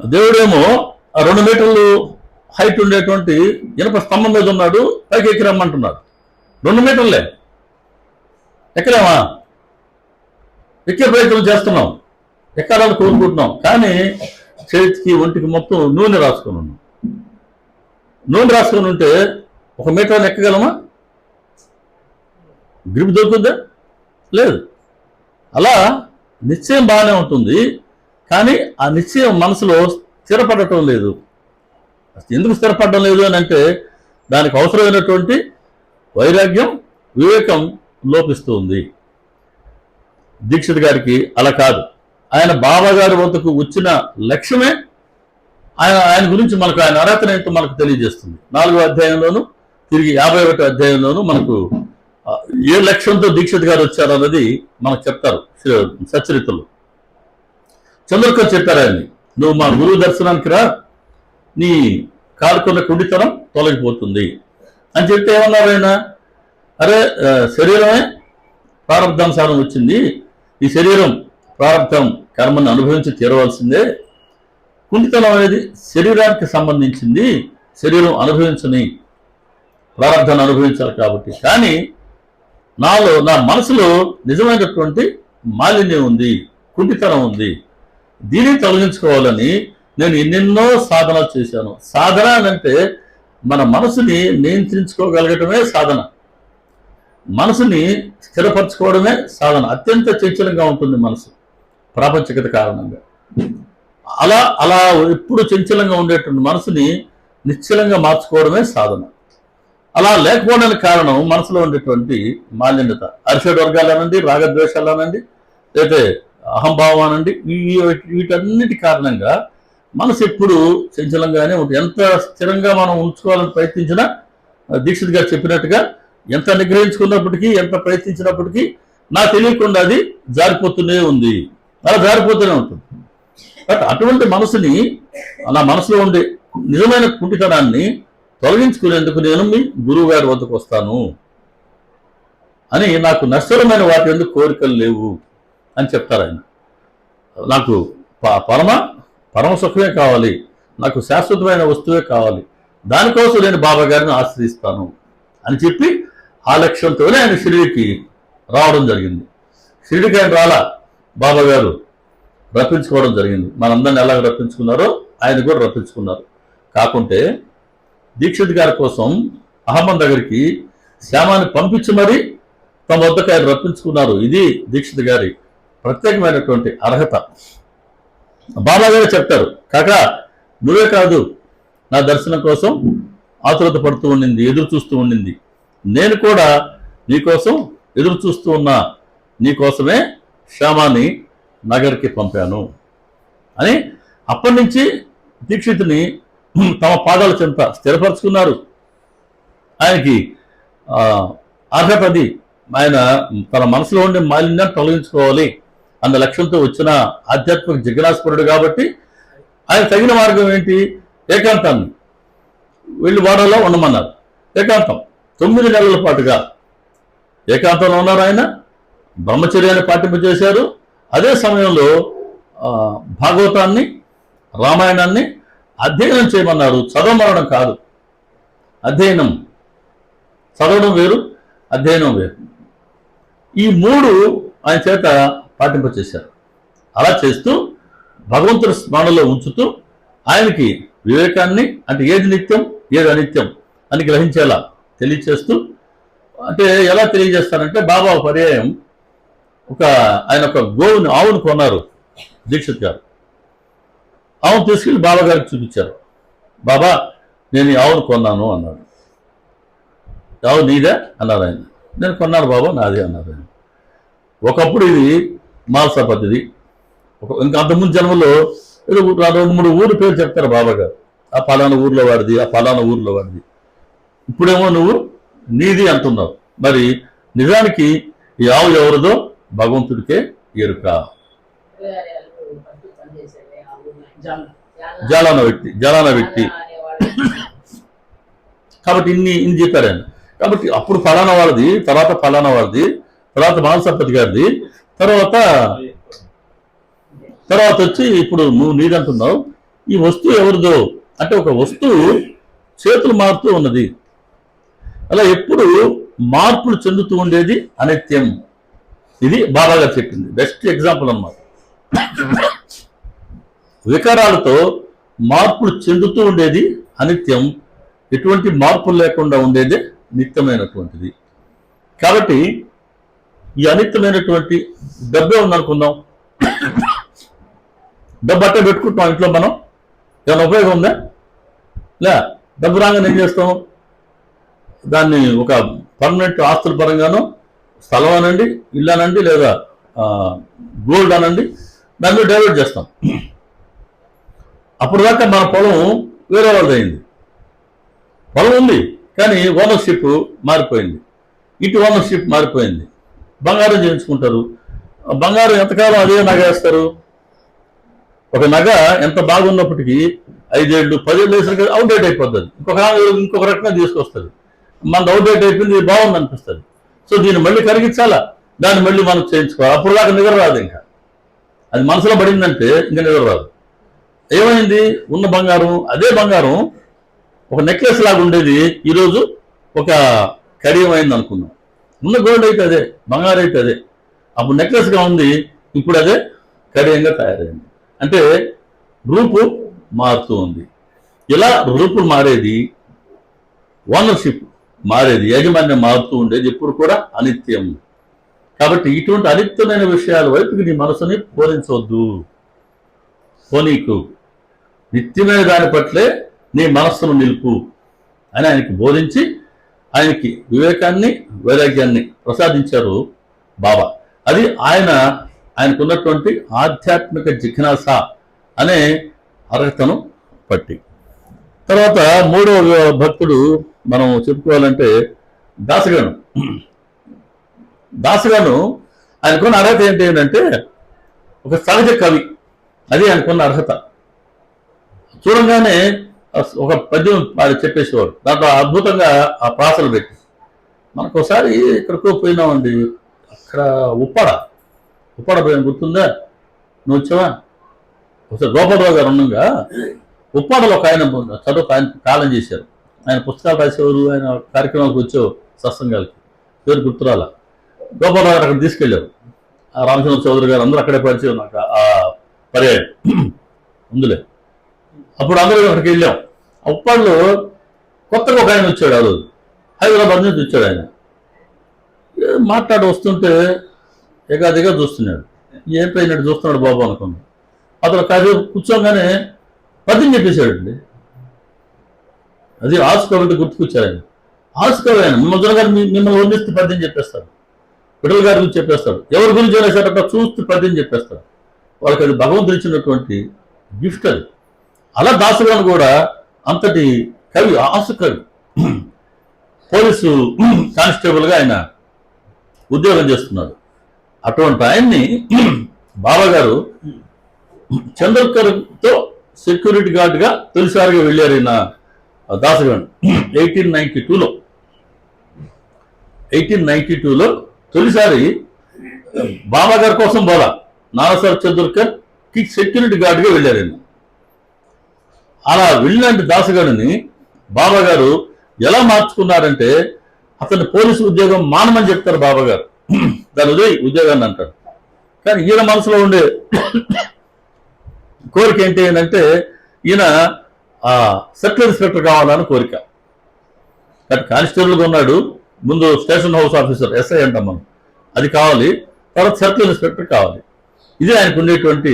దేవుడేమో ఆ 2 మీటర్లు హైట్ ఉండేటువంటి ఇనప స్తంభం మీద ఉన్నాడు, పైకి ఎక్కి రమ్మంటున్నాడు. 2 మీటర్లే ఎక్కలేమా? ఎక్కే ప్రయత్నం చేస్తున్నాం, ఎక్కాలని కోరుకుంటున్నాం, కానీ చేతికి ఒంటికి మొత్తం నూనె రాసుకొని ఉన్నాం. నూనె రాసుకొని ఉంటే 1 మీటర్ ఎక్కగలమా? గ్రిప్ దొరుకుద్దా? లేదు. అలా నిశ్చయం బాగానే ఉంటుంది, కానీ ఆ నిశ్చయం మనసులో స్థిరపడటం లేదు. ఎందుకు స్థిరపడడం లేదు అని అంటే దానికి అవసరమైనటువంటి వైరాగ్యం, వివేకం లోపిస్తుంది. దీక్షిత్ గారికి అలా కాదు. ఆయన బాబా గారి వద్దకు వచ్చిన లక్ష్యమే ఆయన గురించి మనకు ఆయన అర్హత ఏంటో మనకు తెలియజేస్తుంది. 4వ అధ్యాయంలోను తిరిగి 51వ అధ్యాయంలోను మనకు ఏ లక్ష్యంతో దీక్షిత్ గారు వచ్చారు అన్నది మనకు చెప్తారు సచరితలు. చంద్రకర్ చెప్పారు ఆయన్ని, నువ్వు మా గురువు దర్శనానికి రా, నీ కాలుకున్న కుండితనం తొలగిపోతుంది అని చెప్తే ఏమన్నారు ఆయన, అరే శరీరమే ప్రారంధానుసారం వచ్చింది, ఈ శరీరం ప్రారంధం కర్మను అనుభవించి తీరవలసిందే, కుండితనం అనేది శరీరానికి సంబంధించింది, శరీరం అనుభవించని ప్రారంధాన్ని అనుభవించాలి కాబట్టి. కానీ నా మనసులో నిజమైనటువంటి మాలిన్యం ఉంది, కుండితనం ఉంది, దీన్ని తొలగించుకోవాలని నేను ఎన్నెన్నో సాధనలు చేశాను. సాధన అంటే మన మనసుని నియంత్రించుకోగలగటమే సాధన, మనసుని స్థిరపరచుకోవడమే సాధన. అత్యంత చంచలంగా ఉంటుంది మనసు ప్రాపంచికత కారణంగా. అలా ఎప్పుడు చంచలంగా ఉండేటువంటి మనసుని నిశ్చలంగా మార్చుకోవడమే సాధన. అలా లేకపోవడానికి కారణం మనసులో ఉండేటువంటి మాలిన్యత, అరిషడ్ వర్గాలు అనండి, రాగద్వేషాలు అనండి, లేకపోతే అహంభావం అనండి, వీటన్నిటి కారణంగా మనసు ఎప్పుడు చంచలంగానే ఉంటుంది. ఎంత స్థిరంగా మనం ఉంచుకోవాలని ప్రయత్నించినా దీక్షిత్ గారు చెప్పినట్టుగా ఎంత నిగ్రహించుకున్నప్పటికీ, ఎంత ప్రయత్నించినప్పటికీ నాకు తెలియకుండా అది జారిపోతూనే ఉంది, అలా జారిపోతూనే ఉంటుంది. బట్ అటువంటి మనసుని, అలా మనసులో ఉండే నిజమైన కుంటితనాన్ని తొలగించుకునేందుకు నేను మీ గురువు గారి వద్దకు వస్తాను అని, నాకు నశ్వరమైన వాటి ఎందుకు కోరికలు లేవు అని చెప్తారు ఆయన. నాకు పరమ సుఖమే కావాలి, నాకు శాశ్వతమైన వస్తువే కావాలి, దానికోసం నేను బాబా గారిని ఆశ్రయిస్తాను అని చెప్పి ఆ లక్ష్యంతోనే ఆయన షిరిడీకి రావడం జరిగింది. షిరిడీకి ఆయన రాలా, బాబా గారు రప్పించుకోవడం జరిగింది. మనందరిని ఎలాగ రప్పించుకున్నారో ఆయన కూడా రప్పించుకున్నారు. కాకుంటే దీక్షిత్ గారి కోసం అహ్మద్ దగ్గరికి శ్యామాన్ని పంపించి మరీ తమ వద్దకు ఆయన రప్పించుకున్నారు. ఇది దీక్షిత్ గారి ప్రత్యేకమైనటువంటి అర్హత. బాబా గారు చెప్తారు, కాకా నువ్వే కాదు నా దర్శనం కోసం ఆతురత పడుతూ ఉండింది, ఎదురు చూస్తూ ఉండింది, నేను కూడా నీకోసం ఎదురు చూస్తూ ఉన్నా, నీకోసమే శ్యామాని నగర్కి పంపాను అని అప్పటి నుంచి దీక్షితుని తమ పాదాల చెంత స్థిరపరచుకున్నారు. ఆయనకి అర్హతది, ఆయన తన మనసులో ఉండే మాలిన్యాన్ని తొలగించుకోవాలి అన్న లక్ష్యంతో వచ్చిన ఆధ్యాత్మిక జిజ్ఞాసపరుడు కాబట్టి ఆయన తగిన మార్గం ఏంటి, ఏకాంతాన్ని వెళ్ళి వాడలో ఉండమన్నారు. ఏకాంతం 9 నెలల పాటుగా ఏకాంతంలో ఉన్నారు. ఆయన బ్రహ్మచర్యాన్ని పాటింపజేశారు. అదే సమయంలో భాగవతాన్ని, రామాయణాన్ని అధ్యయనం చేయమన్నారు. చదవమనడం కాదు, అధ్యయనం. చదవడం వేరు, అధ్యయనం వేరు. ఈ 3 ఆయన చేత పాటింపచేశారు. అలా చేస్తూ భగవంతుడి స్మరణలో ఉంచుతూ ఆయనకి వివేకాన్ని, అంటే ఏది నిత్యం ఏది అనిత్యం అని గ్రహించేలా తెలియచేస్తూ, అంటే ఎలా తెలియజేస్తారంటే బాబా పర్యాయం ఆయన ఒక ఆవును కొన్నారు దీక్షిత్ గారు. ఆవును తీసుకెళ్ళి బాబా గారికి చూపించారు. బాబా నేను ఈ ఆవును కొన్నాను అన్నాడు. ఆవు నీదే అన్నారు ఆయన. నేను కొన్నాను బాబా, నాదే అన్నారు ఆయన. ఒకప్పుడు ఇది మాల్సా పద్ధతి. ఇంకా అంతకుముందు జన్మలో ఏదో 2-3 ఊరు పేరు చెప్తారు బాబా గారు, ఆ పలానా ఊర్లో వాడిది, ఆ పలానా ఊర్లో వాడిది. ఇప్పుడేమో నువ్వు నీది అంటున్నావు. మరి నిజానికి ఈ ఆవు ఎవరిదో భగవంతుడికే ఎరుక. జాలాన వ్యక్తి కాబట్టి ఇన్ని చెప్పారు ఆయన. కాబట్టి అప్పుడు ఫలానా వాడిది, తర్వాత ఫలానా వాడిది, తర్వాత మానసపతి గారిది, తర్వాత వచ్చి ఇప్పుడు నువ్వు నీదంటున్నావు. ఈ వస్తువు ఎవరిదో అంటే ఒక వస్తువు చేతులు మారుతూ ఉన్నది. అలా ఎప్పుడు మార్పులు చెందుతూ ఉండేది అనిత్యం. ఇది బాబా గారు చెప్పింది బెస్ట్ ఎగ్జాంపుల్ అన్నమాట. వికారాలతో మార్పులు చెందుతూ ఉండేది అనిత్యం, ఎటువంటి మార్పులు లేకుండా ఉండేది నిత్యమైనటువంటిది. కాబట్టి ఈ అనిత్యమైనటువంటి డబ్బే ఉందనుకుందాం, డబ్బు అట్టే పెట్టుకుంటాం ఇంట్లో, మనం ఏమైనా ఉపయోగం ఉందా? డబ్బు రాగానే ఏం చేస్తాం, దాన్ని ఒక పర్మనెంట్ ఆస్తుల పరంగానో, స్థలం అనండి, ఇల్లు అనండి, లేదా గోల్డ్ అనండి, దాన్ని డైవర్ట్ చేస్తాం. అప్పుడు దాకా మన పొలం వేరే వాళ్ళది అయింది. పొలం ఉంది కానీ ఓనర్షిప్ మారిపోయింది, ఇంటి ఓనర్షిప్ మారిపోయింది. బంగారం చేయించుకుంటారు. బంగారం ఎంతకాలం అదే నగ వేస్తారు? ఒక నగ ఎంత బాగున్నప్పటికీ 5 ఏళ్ళు 10 ఏళ్ళు వేసరికి అవుట్డేట్ అయిపోతుంది. ఇంకొక రకంగా తీసుకొస్తుంది. మనది అవుట్డేట్ అయిపోయింది, బాగుంది అనిపిస్తుంది. సో దీన్ని మళ్ళీ కరిగించాలా, దాన్ని మళ్ళీ మనం చేయించుకోవాలి. అప్పుడు దాకా నిద్ర రాదు. ఇంకా అది మనసులో పడిందంటే ఇంకా నిద్ర రాదు. ఏమైంది? ఉన్న బంగారం, అదే బంగారం ఒక నెక్లెస్ లాగా ఉండేది, ఈరోజు ఒక కడియం అయింది అనుకుందాం. ఉన్న గోల్డ్ అయితే అదే, బంగారం అయితే అదే. అప్పుడు నెక్లెస్గా ఉంది, ఇప్పుడు అదే కడియంగా తయారైంది. అంటే రూపు మారుతూ ఉంది. ఇలా రూపులు మారేది, ఓనర్షిప్ మారేది, యాజమాన్యం మారుతూ ఉండేది ఎప్పుడు కూడా అనిత్యం. కాబట్టి ఇటువంటి అనిత్యమైన విషయాల వైపుకి నీ మనసుని పోనించవద్దు. పోనీకు నిత్యమైన దాని పట్లే నీ మనస్సును నిలుపు అని ఆయనకి బోధించి ఆయనకి వివేకాన్ని వైరాగ్యాన్ని ప్రసాదించారు బాబా. అది ఆయనకున్నటువంటి ఆధ్యాత్మిక జిజ్ఞాస అనే అర్హతను పట్టి. తర్వాత మూడవ భక్తుడు మనం చెప్పుకోవాలంటే దాసగాను. దాసగాను ఆయనకున్న అర్హత ఏంటంటే ఒక సహజ కవి. అది ఆయనకున్న అర్హత. చూడంగానే ఒక పద్యం వాడు చెప్పేసేవాడు, దాంట్లో అద్భుతంగా ఆ ప్రాసలు పెట్టి. మనకు ఒకసారి ఎక్కడికో పోయినామండి, అక్కడ ఉప్పాడ పోయిన గుర్తుందా? నువ్వు వచ్చావా? ఒకసారి గోపాలరావు గారు ఉండగా ఉప్పాడలో ఒక ఆయన ఆయన కాలం చేశారు. ఆయన పుస్తకాలు రాసేవారు, ఆయన కార్యక్రమాలకు వచ్చావు సత్సంగాలకి, పేరు గుర్తురాల. గోపాలరావు గారు అక్కడ తీసుకెళ్ళారు. ఆ రామచంద్ర చౌదరి గారు అందరూ అక్కడే పరిచయం నాకు ఆ పర్యాయం ఉందిలే. అప్పుడు అందరూ అక్కడికి వెళ్ళాం. ఉప్పాడులో కొత్తగా ఒక ఆయన వచ్చాడు. ఆ రోజు హైదరాబాద్ నుంచి వచ్చాడు. ఆయన మాట్లాడి వస్తుంటే ఎగాదిగా చూస్తున్నాడు. ఏం పోయినట్టు చూస్తున్నాడు బాబు అనుకున్నాడు. అతను కాసేపు కూర్చోగానే పద్యం చెప్పేశాడండి. అది ఆసుకవి గుర్తుకొచ్చారు. ఆయన ఆసుకవి. ఆయన మిమ్మల్ని గారు మిమ్మల్ని వర్ణిస్తే పద్యం చెప్పేస్తాడు, విఠల్ గారి గురించి చెప్పేస్తాడు, ఎవరి గురించి అయినా సరే అట్లా చూస్తూ పద్యం చెప్పేస్తాడు. వాళ్ళకి అది భగవంతుడు ఇచ్చినటువంటి గిఫ్ట్ అది. అలా దాసుగాను కూడా అంతటి కవి, ఆసు కవి. పోలీసు కానిస్టేబుల్గా ఆయన ఉద్యోగం చేస్తున్నాడు. అటువంటి ఆయన్ని బాబా గారు చంద్రకర్తో సెక్యూరిటీ గార్డ్గా తొలిసారిగా వెళ్ళారు. ఈయన దాసగాను 1892లో తొలిసారి బాబా గారి కోసం పోలా, నానాసాహెబ్ చంద్రకర్ కి సెక్యూరిటీ గార్డ్గా వెళ్ళారు. ఈయన అలా వెళ్ళినట్టు దాసగాడిని బాబా గారు ఎలా మార్చుకున్నారంటే, అతని పోలీసు ఉద్యోగం మానమని చెప్తారు బాబా గారు, దాని ఉద్యోగాన్ని అంటారు. కానీ ఈయన మనసులో ఉండే కోరిక ఏంటి అంటే, ఈయన సర్కిల్ ఇన్స్పెక్టర్ కావాలని కోరిక. కానీ కానిస్టేబుల్గా ఉన్నాడు, ముందు స్టేషన్ హౌస్ ఆఫీసర్ ఎస్ఐ అంటాం మనం, అది కావాలి. తర్వాత సర్కిల్ ఇన్స్పెక్టర్ కావాలి. ఇది ఆయనకు ఉండేటువంటి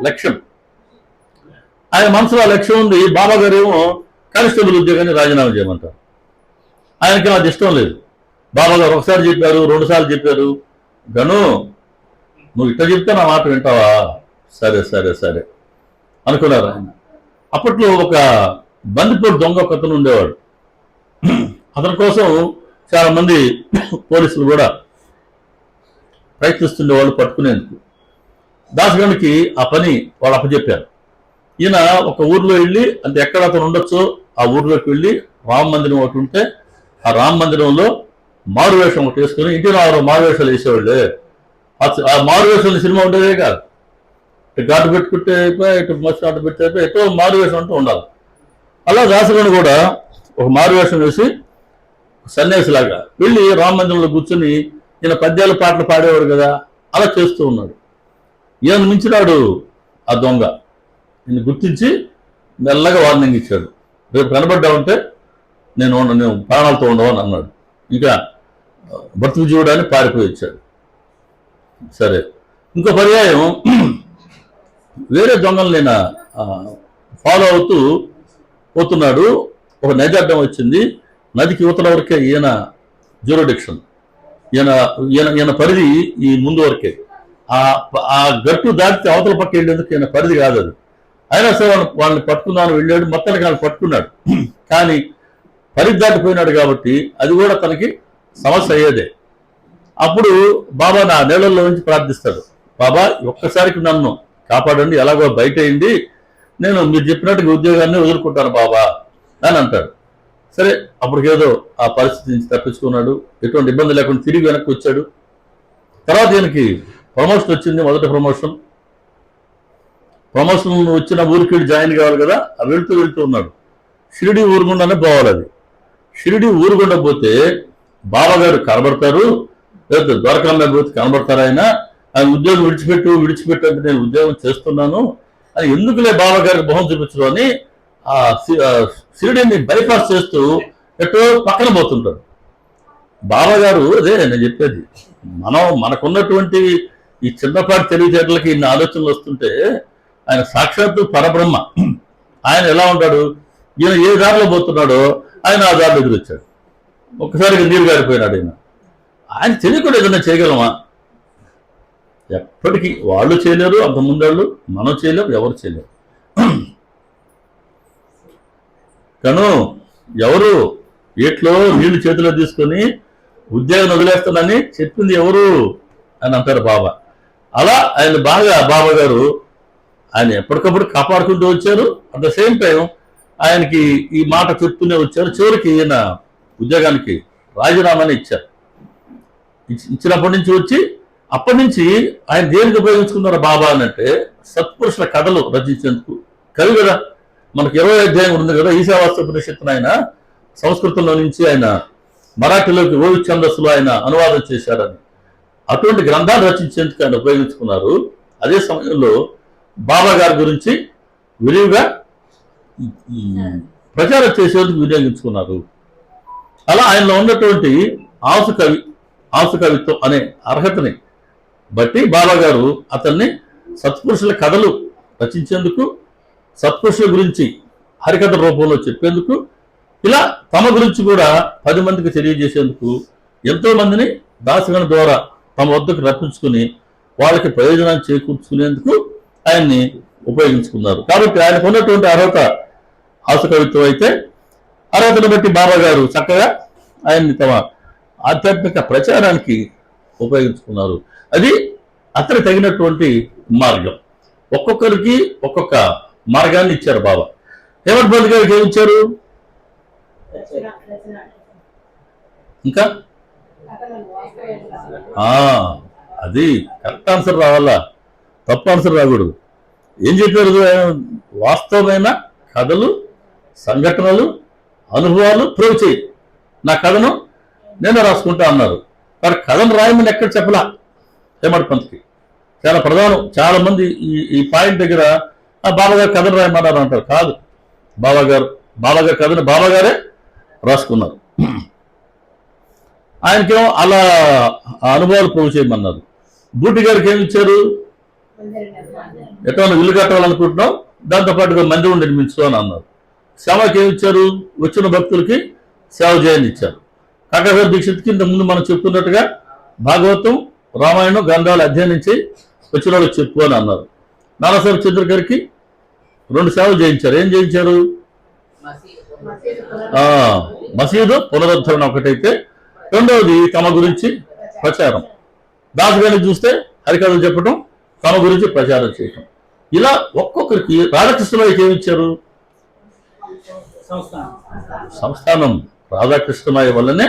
లక్ష్యం. ఆయన మనసులో ఆ లక్ష్యం ఉంది. బాబా గారు ఏమో కానిస్టేబుల్ ఉద్యోగాన్ని రాజీనామా చేయమంటారు. ఆయనకి అది ఇష్టం లేదు. బాబా గారు ఒకసారి చెప్పారు, 2 సార్లు చెప్పారు. గను నువ్వు ఇట్లా చెప్తే నా మాట వింటావా? సరే సరే సరే అనుకున్నారు ఆయన. అప్పట్లో ఒక బందిపోటు దొంగ ఒక అతను ఉండేవాడు. అతని కోసం చాలా మంది పోలీసులు కూడా ప్రయత్నిస్తుండేవాళ్ళు పట్టుకునేందుకు. దాసగానికి ఆ పని వాళ్ళు అప్పచెప్పారు. ఈయన ఒక ఊర్లో వెళ్ళి, అంటే ఎక్కడ అతను ఉండొచ్చో ఆ ఊర్లోకి వెళ్ళి, రామ మందిరం ఒకటి ఉంటే ఆ రామ మందిరంలో మారువేషం ఒకటి వేసుకుని, ఇంటి రావడం మారువేషాలు వేసేవాళ్ళే. ఆ మారువేషాలు సినిమా ఉండేదే కాదు. ఇటు గాటు పెట్టుకుంటే అయిపోయి, ఇటు మస్తు గాటు పెట్టి అయిపోయి, ఎటో మారువేషం అంటూ ఉండాలి. అలా దాసగాను కూడా ఒక మారువేషం వేసి సన్యాసిలాగా వెళ్ళి రామ మందిరంలో కూర్చొని, ఈయన పద్యాలు పాటలు పాడేవాడు కదా, అలా చేస్తూ ఉన్నాడు. ఈయన మించినాడు ఆ దొంగ. ఈయన గుర్తించి మెల్లగా వార్నింగ్ ఇచ్చాడు, రేపు కనబడ్డామంటే నేను ప్రాణాలతో ఉండవని అన్నాడు. ఇంకా బ్రతుకు చూడడానికి పారిపోయి వచ్చాడు. సరే, ఇంకో పర్యాయం వేరే దొంగలు నేను ఫాలో అవుతూ పోతున్నాడు. ఒక నది అడ్డం వచ్చింది. నదికి యువతల వరకే ఈయన జ్యూరిడిక్షన్, ఈయన పరిధి ఈ ముందు వరకే. ఆ గట్టు దాటితే అవతల పక్క వెళ్ళేందుకు ఈయన పరిధి కాదు అది. అయినా సరే వాళ్ళని పట్టుకున్నాను వెళ్ళాడు, మొత్తానికి వాళ్ళని పట్టుకున్నాడు. కానీ పరిధి దాటిపోయినాడు కాబట్టి అది కూడా తనకి సమస్య అయ్యేదే. అప్పుడు బాబా నా నీళ్ళల్లో నుంచి ప్రార్థిస్తాడు, బాబా ఒక్కసారికి నన్ను కాపాడండి, ఎలాగో బయట అయింది, నేను మీరు చెప్పినట్టుగా ఉద్యోగాన్ని వదులుకుంటాను బాబా అని అంటాడు. సరే అప్పటికేదో ఆ పరిస్థితి నుంచి తప్పించుకున్నాడు, ఎటువంటి ఇబ్బంది లేకుండా తిరిగి వెనక్కి వచ్చాడు. తర్వాత ఈయనకి ప్రమోషన్ వచ్చింది, మొదటి ప్రమోషన్ వచ్చిన ఊరికి జాయిన్ కావాలి కదా, వెళ్తూ ఉన్నాడు. షిరిడి ఊరుగుండానే పోవాలి. అది షిరిడి ఊరుగుండా పోతే బాబాగారు కనబడతారు, లేదా ద్వారకాంబ పోతే కనబడతారు. ఆయన ఉద్యోగం విడిచిపెట్టు అంటే నేను ఉద్యోగం చేస్తున్నాను అని ఎందుకులే బాబాగారికి మొహం చూపించడం అని ఆ షిరిడిని బైపాస్ చేస్తూ ఎటో పక్కన పోతుంటాడు. బాబాగారు అదే నేను చెప్పేది, మనకున్నటువంటి ఈ చిన్నపాటి తెలివితేటలకి ఇన్ని ఆలోచనలు వస్తుంటే ఆయన సాక్షాత్తు పరబ్రహ్మ. ఆయన ఎలా ఉంటాడు, ఈయన ఏ దారిలో పోతున్నాడో ఆయన ఆ దారిలో ఎదురొచ్చాడు. ఒక్కసారిగా నీరు గారిపోయినాడు. ఆయన తెలియకుండా ఏదైనా చేయగలమా? ఎప్పటికీ వాళ్ళు చేయలేరు, అంతకుముందు మనం చేయలేము, ఎవరు చేయలేరు. కను ఎవరు ఏట్లో నీళ్లు చేతిలో తీసుకొని ఉద్యోగం వదిలేస్తానని చెప్పింది ఎవరు అని అంటారు బాబా. అలా ఆయన బాబా గారు ఆయన ఎప్పటికప్పుడు కాపాడుకుంటూ వచ్చారు. అట్ ద సేమ్ టైం ఆయనకి ఈ మాట చెప్తూనే వచ్చారు. చివరికి ఈయన ఉద్యోగానికి రాజీనామాని ఇచ్చారు. ఇచ్చినప్పటి నుంచి వచ్చి అప్పటి నుంచి ఆయన దేనికి ఉపయోగించుకున్నారు బాబా అనంటే సత్పురుషుల కథలు రచించేందుకు. కవి కదా, మనకు 20వ అధ్యాయం ఉంది కదా, ఈశావాస్యోపనిషత్తును ఆయన సంస్కృతంలో నుంచి ఆయన మరాఠీలోకి ఓవి ఛందస్సులో ఆయన అనువాదం చేశారని అటువంటి గ్రంథాలు రచించేందుకు ఆయన ఉపయోగించుకున్నారు. అదే సమయంలో బాబా గారి గురించి విరివిగా ప్రచారం చేసేందుకు వినియోగించుకున్నారు. అలా ఆయనలో ఉన్నటువంటి ఆసుకవిత్వం అనే అర్హతని బట్టి బాబా గారు అతన్ని సత్పురుషుల కథలు రచించేందుకు, సత్పురుషుల గురించి హరికథ రూపంలో చెప్పేందుకు, ఇలా తమ గురించి కూడా 10 మందికి తెలియజేసేందుకు ఎంతో మందిని దాసగణ ద్వారా తమ వద్దకు రప్పించుకుని వాళ్ళకి ప్రయోజనాన్ని చేకూర్చుకునేందుకు ఆయన్ని ఉపయోగించుకున్నారు. కాబట్టి ఆయనకు ఉన్నటువంటి అర్హత ఆసుకవిత్వం అయితే, అర్హతను బట్టి బాబా గారు చక్కగా ఆయన్ని తమ ఆధ్యాత్మిక ప్రచారానికి ఉపయోగించుకున్నారు. అది అతను తగినటువంటి మార్గం. ఒక్కొక్కరికి ఒక్కొక్క మార్గాన్ని ఇచ్చారు బాబా. హేమట్ పంత్ గారికి ఏమి ఇచ్చారు? ఇంకా అది కరెక్ట్ ఆన్సర్ రావాలా, తప్పు ఆన్సర్ రాకూడదు. ఏం చెప్పారు? వాస్తవమైన కథలు, సంఘటనలు, అనుభవాలు ప్రూవ్ చేయి, నా కథను నేను రాసుకుంటా అన్నారు. కానీ కథను రాయమని ఎక్కడ చెప్పలా హేమట్ పంత్కి. చాలా ప్రధానం. చాలా మంది ఈ పాయింట్ దగ్గర బాబాగారు కథను రాయమన్నారు అంటారు. కాదు, బాబాగారు కథను బాబాగారే రాసుకున్నారు. ఆయనకేమో అలా అనుభవాలు ప్రూవ్ చేయమన్నారు. బూటి గారికి ఏమి ఇచ్చారు? ఎట్లా ఇల్లు కట్టాలనుకుంటున్నాం, దాంతోపాటుగా మందిరం నిర్మించు అని అన్నారు. సేవకి ఏమి ఇచ్చారు? వచ్చిన భక్తులకి సేవ చేయని ఇచ్చారు. కాకసారి దీక్షిత్కి ఇంత ముందు మనం చెప్తున్నట్టుగా భాగవతం, రామాయణం గ్రంథాలు అధ్యయనించి వచ్చిన వాళ్ళకి చెప్పు అని అన్నారు. నానాసాహెబ్ చంద్ర గారికి 2 సేవలు చేయించారు. ఏం చేయించారు? మసీదు పునరుద్ధరణ ఒకటైతే, రెండవది తమ గురించి ప్రచారం. దాస్ గారిని చూస్తే హరికథలు చెప్పడం, తమ గురించి ప్రచారం చేయటం. ఇలా ఒక్కొక్కరికి రాధాకృష్ణమాయికి ఏమిచ్చారు? సంస్థానం. రాధాకృష్ణమాయి వల్లనే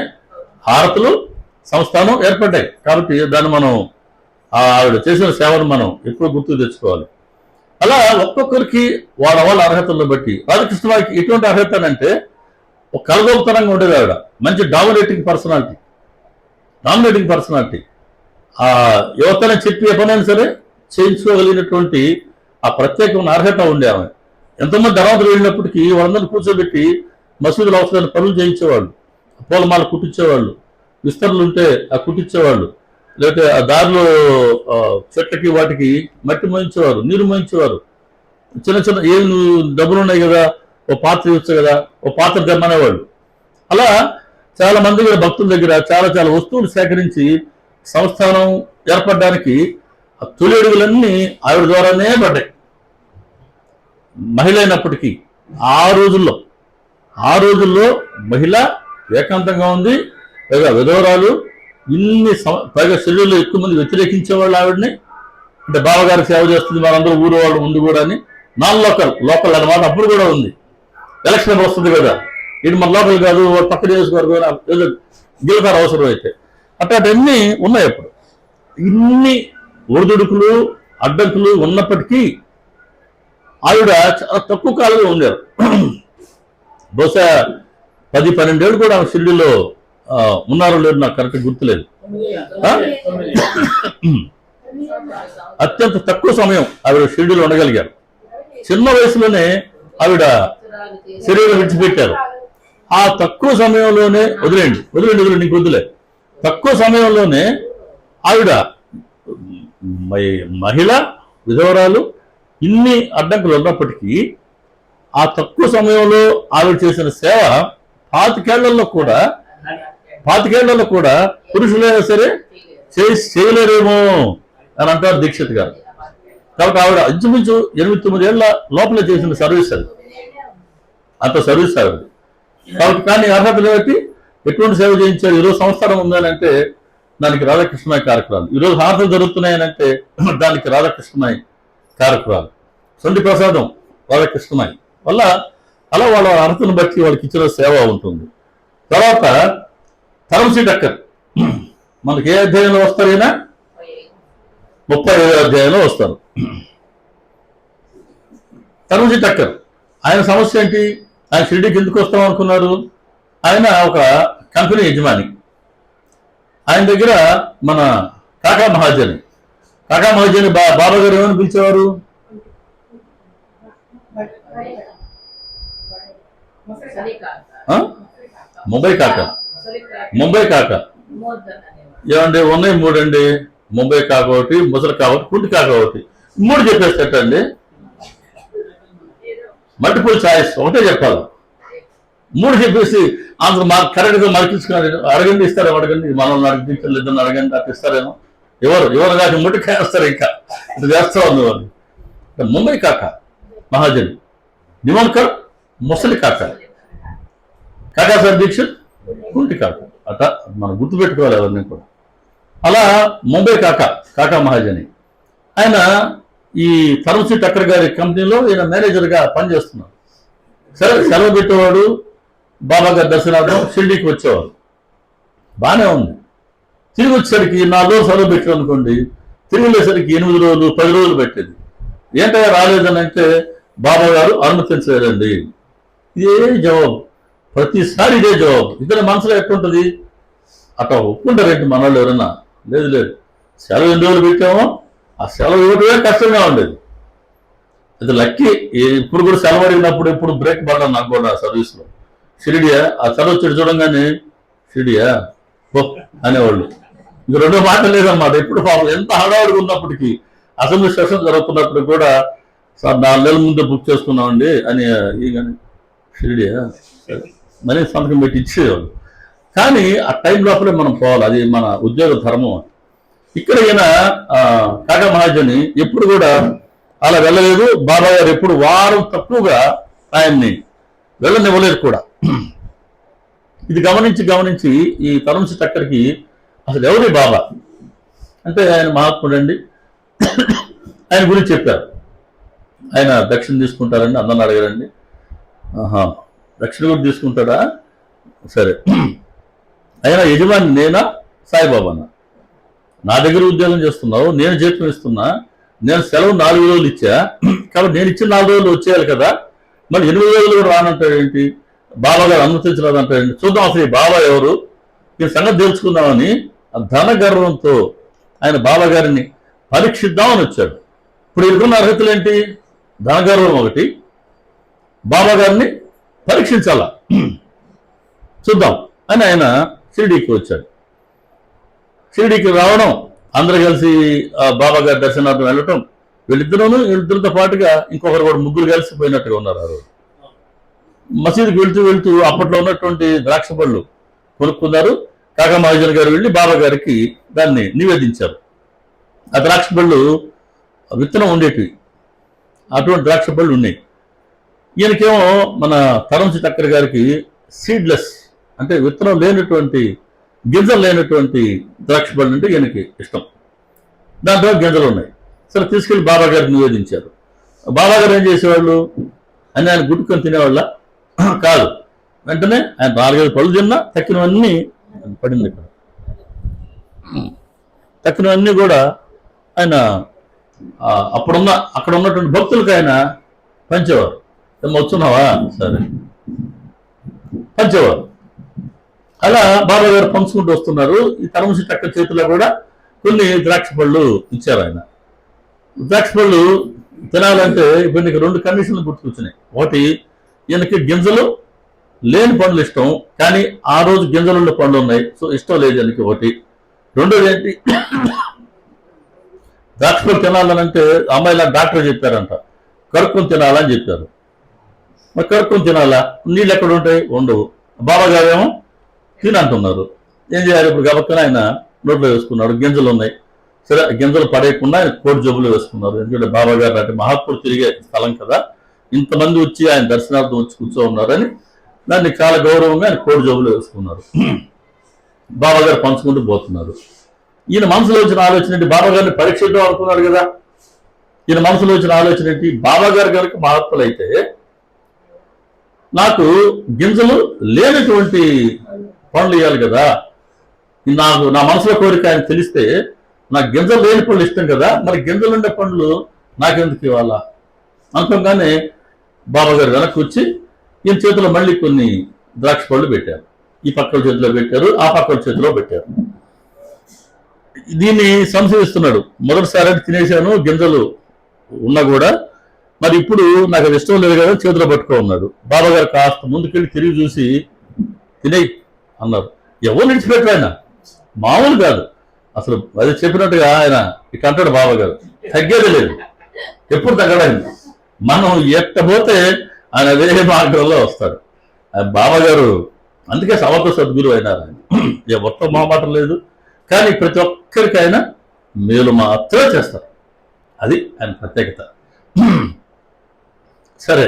హారతులు సంస్థానం ఏర్పడ్డాయి. కాబట్టి దాన్ని మనం ఆవిడ చేసిన సేవను మనం ఎప్పుడు గుర్తు తెచ్చుకోవాలి. అలా ఒక్కొక్కరికి వాళ్ళ అర్హతలను బట్టి రాధాకృష్ణమాయికి ఎటువంటి అర్హత అంటే ఒక కలగోపుతనంగా ఉండేది. ఆవిడ మంచి డామినేటింగ్ పర్సనాలిటీ. ఆ యువతనే చెప్పి ఏ పనైనా సరే చేయించుకోగలిగినటువంటి ఆ ప్రత్యేకమైన అర్హత ఉండే ఆమె. ఎంతోమంది ధనవంతులు వెళ్ళినప్పటికీ వాళ్ళందరినీ కూర్చోబెట్టి మసీదులు అవసరమైన పనులు చేయించేవాళ్ళు, పూలమాల కుట్టించేవాళ్ళు, విస్తరణలు ఉంటే ఆ కుట్టించేవాళ్ళు, లేకపోతే ఆ దారిలో చెట్లకి వాటికి మట్టి మోయించేవారు, నీరు మోయించేవారు. చిన్న ఏం డబ్బులు ఉన్నాయి కదా, ఓ పాత్ర ఇవ్వచ్చు కదా, ఓ పాత్ర తెమ్మనేవాళ్ళు. అలా చాలా మంది కూడా భక్తుల దగ్గర చాలా వస్తువులు సేకరించి సంస్థానం ఏర్పడడానికి ఆ తొలి అడుగులన్నీ ఆవిడ ద్వారానే పడ్డాయి. మహిళ అయినప్పటికీ ఆ రోజుల్లో మహిళ ఏకాంతంగా ఉంది, పైగా విధవరాలు, పైగా షెడ్యూల్లో ఎక్కువ మంది వ్యతిరేకించేవాళ్ళు ఆవిడని. అంటే బావగారికి సేవ చేస్తుంది మనందరూ ఊరు వాళ్ళు ముందు కూడా అని నాన్ లోకల్ అన్నమాట. అప్పుడు కూడా ఉంది. ఎలక్షన్ వస్తుంది కదా, ఇది మన లోకల్ కాదు, పక్క నియోజకవర్గం ఏదో గెలుతారు అవసరం అయితే. అట్లాంటివన్నీ ఉన్నాయి. అప్పుడు ఇన్ని ఒడిదుడుకులు అడ్డంకులు ఉన్నప్పటికీ ఆవిడ చాలా తక్కువ కాలంలో ఉండారు. బహుశా 10-12 ఏళ్ళు కూడా ఆమె షిరిడీలో ఉన్నారో లేదు నాకు కరెక్ట్ గుర్తులేదు. అత్యంత తక్కువ సమయం ఆవిడ షిరిడీలో ఉండగలిగారు. చిన్న వయసులోనే ఆవిడ శరీరం విడిచిపెట్టారు. ఆ తక్కువ సమయంలోనే వదిలేండి నీకు వదిలే. తక్కువ సమయంలోనే ఆవిడ మహిళ, విధవరాలు, ఇన్ని అడ్డంకులు ఉన్నప్పటికీ ఆ తక్కువ సమయంలో ఆవిడ చేసిన సేవ 25 కూడా పురుషులైనా సరే చేయలేరేమో అని అంటారు దీక్షిత్ గారు. కాబట్టి ఆవిడ ఇంచుమించు 8-9 ఏళ్ల లోపలే చేసిన సర్వీస్ అది, అంత సర్వీస్ ఆవిడ. కాబట్టి కానీ అర్హతలు బట్టి ఎటువంటి సేవ చేయించారు. ఈరోజు సంస్కారం ఉందని అంటే దానికి రాధాకృష్ణమయ్య కార్యక్రమాలు, ఈరోజు హారతలు జరుగుతున్నాయని దానికి రాధాకృష్ణమయ్య కార్యక్రమాలు, సొంటి ప్రసాదం రాధాకృష్ణమయ్య వల్ల అలా వాళ్ళ అర్హతను బట్టి వాళ్ళకి ఇచ్చిన సేవ ఉంటుంది. తర్వాత తరంశీ టక్కర్ మనకి ఏ అధ్యాయంలో వస్తారు? ఈయన 35వ అధ్యాయంలో వస్తారు. తరంశీ టక్కర్ ఆయన సమస్య ఏంటి? ఆయన షిరిడీకి ఎందుకు వస్తాం అనుకున్నారు? ఆయన ఒక కంపెనీ యజమాని. ఆయన దగ్గర మన కాకా మహాజని బాబా గారు ఏమని పిలిచేవారు? ముంబై కాక ఏమండి ఉన్నాయి 3 అండి. ముంబై కాక ఒకటి, ముసలి కాక ఒకటి, కుంటి కాక ఒకటి, 3 చెప్పేస్తేటండి. మల్టిపుల్ చాయిస్ ఒకటే చెప్పాలి. 3 చెప్పేసి అందులో కరెక్ట్గా మరికించుకున్నారు. అడగండి, ఇస్తారేమో అడగండి, మనల్ని అడిగించారు ఇద్దరు అడగండి, అట్లా ఇస్తారేమో. ఎవరు కాక ముట్టికాయ వస్తారు. ఇంకా ఇట్లా చేస్తా ఉంది వాళ్ళు. ముంబై కాక మహాజన్, నిమల్కర్ ముసలి కాక సార్ దీక్షిత్ కుంటి కాక. అట్లా మనం గుర్తుపెట్టుకోవాలి ఎవరిని కూడా. అలా ముంబై కాకా మహాజని ఆయన ఈ తరంశీ టక్కర్ గారి కంపెనీలో ఈయన మేనేజర్గా పనిచేస్తున్నారు. సరే సెలవు పెట్టేవాడు, బాబా గారి దర్శనార్థం షిరిడీకి వచ్చేవారు. బాగానే ఉంది. తిరిగి వచ్చేసరికి 4 రోజులు సెలవు పెట్టారు అనుకోండి, తిరిగి వెళ్ళేసరికి 8 రోజులు 10 రోజులు పెట్టేది. ఏంటో రాలేదని అంటే బాబా గారు అనుమతించలేదండి. ఇదే జవాబు, ప్రతిసారి ఇదే జవాబు. ఇతర మనసులో ఎట్లుంటుంది? అట్లా ఒప్పుకుంటారేంటి మన వాళ్ళు ఎవరన్నా? లేదు, సెలవు 8 రోజులు పెట్టామో ఆ సెలవు ఇవ్వటమే కష్టంగా ఉండేది. అది లక్కీ. ఇప్పుడు కూడా సెలవు అడిగినప్పుడు ఎప్పుడు బ్రేక్ పడ్డాను నాకు కూడా సర్వీస్లో. షిరిడియా ఆ సెలవు చెడు చూడంగానే షిరిడియా ఓ అనేవాళ్ళు. ఇంక 2 మాటలు లేదన్నమాట. ఎప్పుడు పాపం ఎంత హడావుడిగా ఉన్నప్పటికీ, అసెంబ్లీ సెషన్ జరుగుతున్నప్పుడు కూడా సార్ 4 నెలల ముందే బుక్ చేసుకున్నామండి అని కానీ షిరిడియా మనీ సంతకం పెట్టి ఇచ్చేవాళ్ళు. కానీ ఆ టైం లోపలే మనం పోవాలి, అది మన ఉద్యోగ ధర్మం. ఇక్కడ ఈయన కాకా మహాజని ఎప్పుడు కూడా అలా వెళ్ళలేదు. బాబా గారు ఎప్పుడు వారం తక్కువగా ఆయన్ని వెళ్ళనివ్వలేదు కూడా. ఇది గమనించి ఈ తరంశీ టక్కర్కి అసలు ఎవరి బాబా అంటే ఆయన మహాత్ముడు అండి. ఆయన గురించి చెప్పారు. ఆయన దక్షిణ తీసుకుంటారండి, అందరిని అడగారండి. దక్షిణ కూడా తీసుకుంటాడా? సరే, ఆయన యజమాని నేనా సాయిబాబానా? నా దగ్గర ఉద్యోగం చేస్తున్నావు, నేను జీతం ఇస్తున్నా, నేను సెలవు 4 రోజులు ఇచ్చా, కాబట్టి నేను ఇచ్చిన 4 రోజులు వచ్చేయాలి కదా, మళ్ళీ 8 రోజులు కూడా రానంటాడేంటి? బాబా గారు అనుమతించలేదంటాడేంటి? చూద్దాం అసలు ఈ బాబా ఎవరు, ఈ సంగతి తెలుసుకుందామని ధన గర్వంతో ఆయన బాబా గారిని పరీక్షిద్దామని వచ్చాడు. ఇప్పుడు ఎదుర్కొన్న అర్హతలు ఏంటి? ధనగర్వం ఒకటి, బాబా గారిని పరీక్షించాలా, చూద్దాం అని ఆయన షిరిడీకి వచ్చాడు. షిరిడీకి రావడం, అందరూ కలిసి బాబా గారి దర్శనార్థం వెళ్ళటం, వీళ్ళిద్దరితో పాటుగా ఇంకొకరు కూడా 3 కలిసిపోయినట్టుగా ఉన్నారు. ఆ రోజు మసీదుకి వెళ్తూ అప్పట్లో ఉన్నటువంటి ద్రాక్ష పళ్ళు కొనుక్కున్నారు. కాకా మహాజన్ గారు వెళ్ళి బాబా గారికి దాన్ని నివేదించారు. ఆ ద్రాక్ష పళ్ళు విత్తనం ఉండేటివి, అటువంటి ద్రాక్ష పళ్ళు ఉన్నాయి. ఈయనకేమో మన తరంచి టక్కర్ గారికి సీడ్లెస్ అంటే విత్తనం లేనటువంటి గింజలు లేనటువంటి ద్రాక్ష పళ్ళు అంటే ఈయనకి ఇష్టం. దాంట్లో గింజలు ఉన్నాయి. సరే తీసుకెళ్లి బాబా గారికి నివేదించారు. బాబా గారు ఏం చేసేవాళ్ళు అని ఆయన గుట్టుకొని తినేవాళ్ళ కాదు. వెంటనే ఆయన 4-5 పళ్ళు తిన్నా తక్కినవన్నీ పడింది. ఇక్కడ తక్కినవన్నీ కూడా ఆయన అక్కడ ఉన్నటువంటి భక్తులకు ఆయన పంచేవారు. వచ్చున్నావా సరే పంచేవారు. అలా బాబా గారు పంచుకుంటూ వస్తున్నారు. ఈ తరంసి టక్కర్ చేతిలో కూడా కొన్ని ద్రాక్ష పళ్ళు ఇచ్చారు ఆయన. ద్రాక్ష పళ్ళు తినాలంటే ఇప్పుడు నీకు 2 కండిషన్లు గుర్తుకొచ్చినాయి. ఒకటి, ఈయనకి గింజలు లేని పండ్లు ఇష్టం, కానీ ఆ రోజు గింజలు ఉండే పండ్లు ఉన్నాయి, సో ఇష్టం లేదు ఈయనకి. ఒకటి. రెండోది ఏంటి, ద్రాక్ష పళ్ళు తినాలనంటే అమ్మాయిలా డాక్టర్ చెప్పారంట, కడుక్కొని తినాలని చెప్పారు. మరి కడుక్కొని తినాలా, నీళ్ళు ఎక్కడ ఉంటాయి, ఉండవు. బాబా గారేమో తినంటున్నారు. ఏం చేయాలి ఇప్పుడు? గబక్కన ఆయన నోట్లో వేసుకున్నాడు. గింజలు ఉన్నాయి. సరే గింజలు పడేయకుండా ఆయన కోటి జబ్బులు వేసుకున్నారు. ఎందుకంటే బాబా గారు అంటే మహాత్ముడు తిరిగే స్థలం కదా, ఇంతమంది వచ్చి ఆయన దర్శనార్థం వచ్చి కూర్చో ఉన్నారని దాన్ని చాలా గౌరవంగా ఆయన కోటి జబ్బులు వేసుకున్నారు. బాబా గారు పంచుకుంటూ పోతున్నారు. ఈయన మనసులో వచ్చిన ఆలోచన ఏంటి, బాబా గారిని పరీక్షిద్దాం అనుకున్నాడు కదా. ఈయన మనసులో వచ్చిన ఆలోచన ఏంటి, బాబా గారు కనుక మహాత్ములు అయితే నాకు గింజలు లేనటువంటి పండ్లు ఇవ్వాలి కదా. నా మనసులో కోరిక ఆయన తెలిస్తే నాకు గింజలు లేని పళ్ళు ఇష్టం కదా, మరి గింజలు ఉండే పండ్లు నాకెందుకు ఇవ్వాలా అనుకోగానే బాబా గారు వెనక్కి వచ్చి ఈయన చేతిలో మళ్ళీ కొన్ని ద్రాక్ష పళ్ళు పెట్టారు. ఈ పక్కల చేతిలో పెట్టారు, ఆ పక్కల చేతిలో పెట్టారు. దీన్ని సంశయిస్తున్నాడు. మొదటిసారి తినేశాను, గింజలు ఉన్నా కూడా, మరి ఇప్పుడు నాకు అది ఇష్టం లేదు కదా, చేతిలో పట్టుకో ఉన్నాడు. బాబా గారు కాస్త ముందుకెళ్ళి తిరిగి చూసి తినేయి అన్నారు. ఎవరు నిడిచిపెట్టారు ఆయన, మామూలు కాదు అసలు. అది చెప్పినట్టుగా ఆయన ఇక అంటాడు బాబా గారు, తగ్గేది లేదు, ఎప్పుడు తగ్గడానికి. మనం ఎట్టబోతే ఆయన అదే మార్గంలో వస్తాడు బాబా గారు. అందుకే సమర్థ సద్గురు అయినారు ఆయన. మొత్తం మొహమాటం లేదు, కానీ ప్రతి ఒక్కరికి ఆయన మేలు మాత్రమే చేస్తారు. అది ఆయన ప్రత్యేకత. సరే,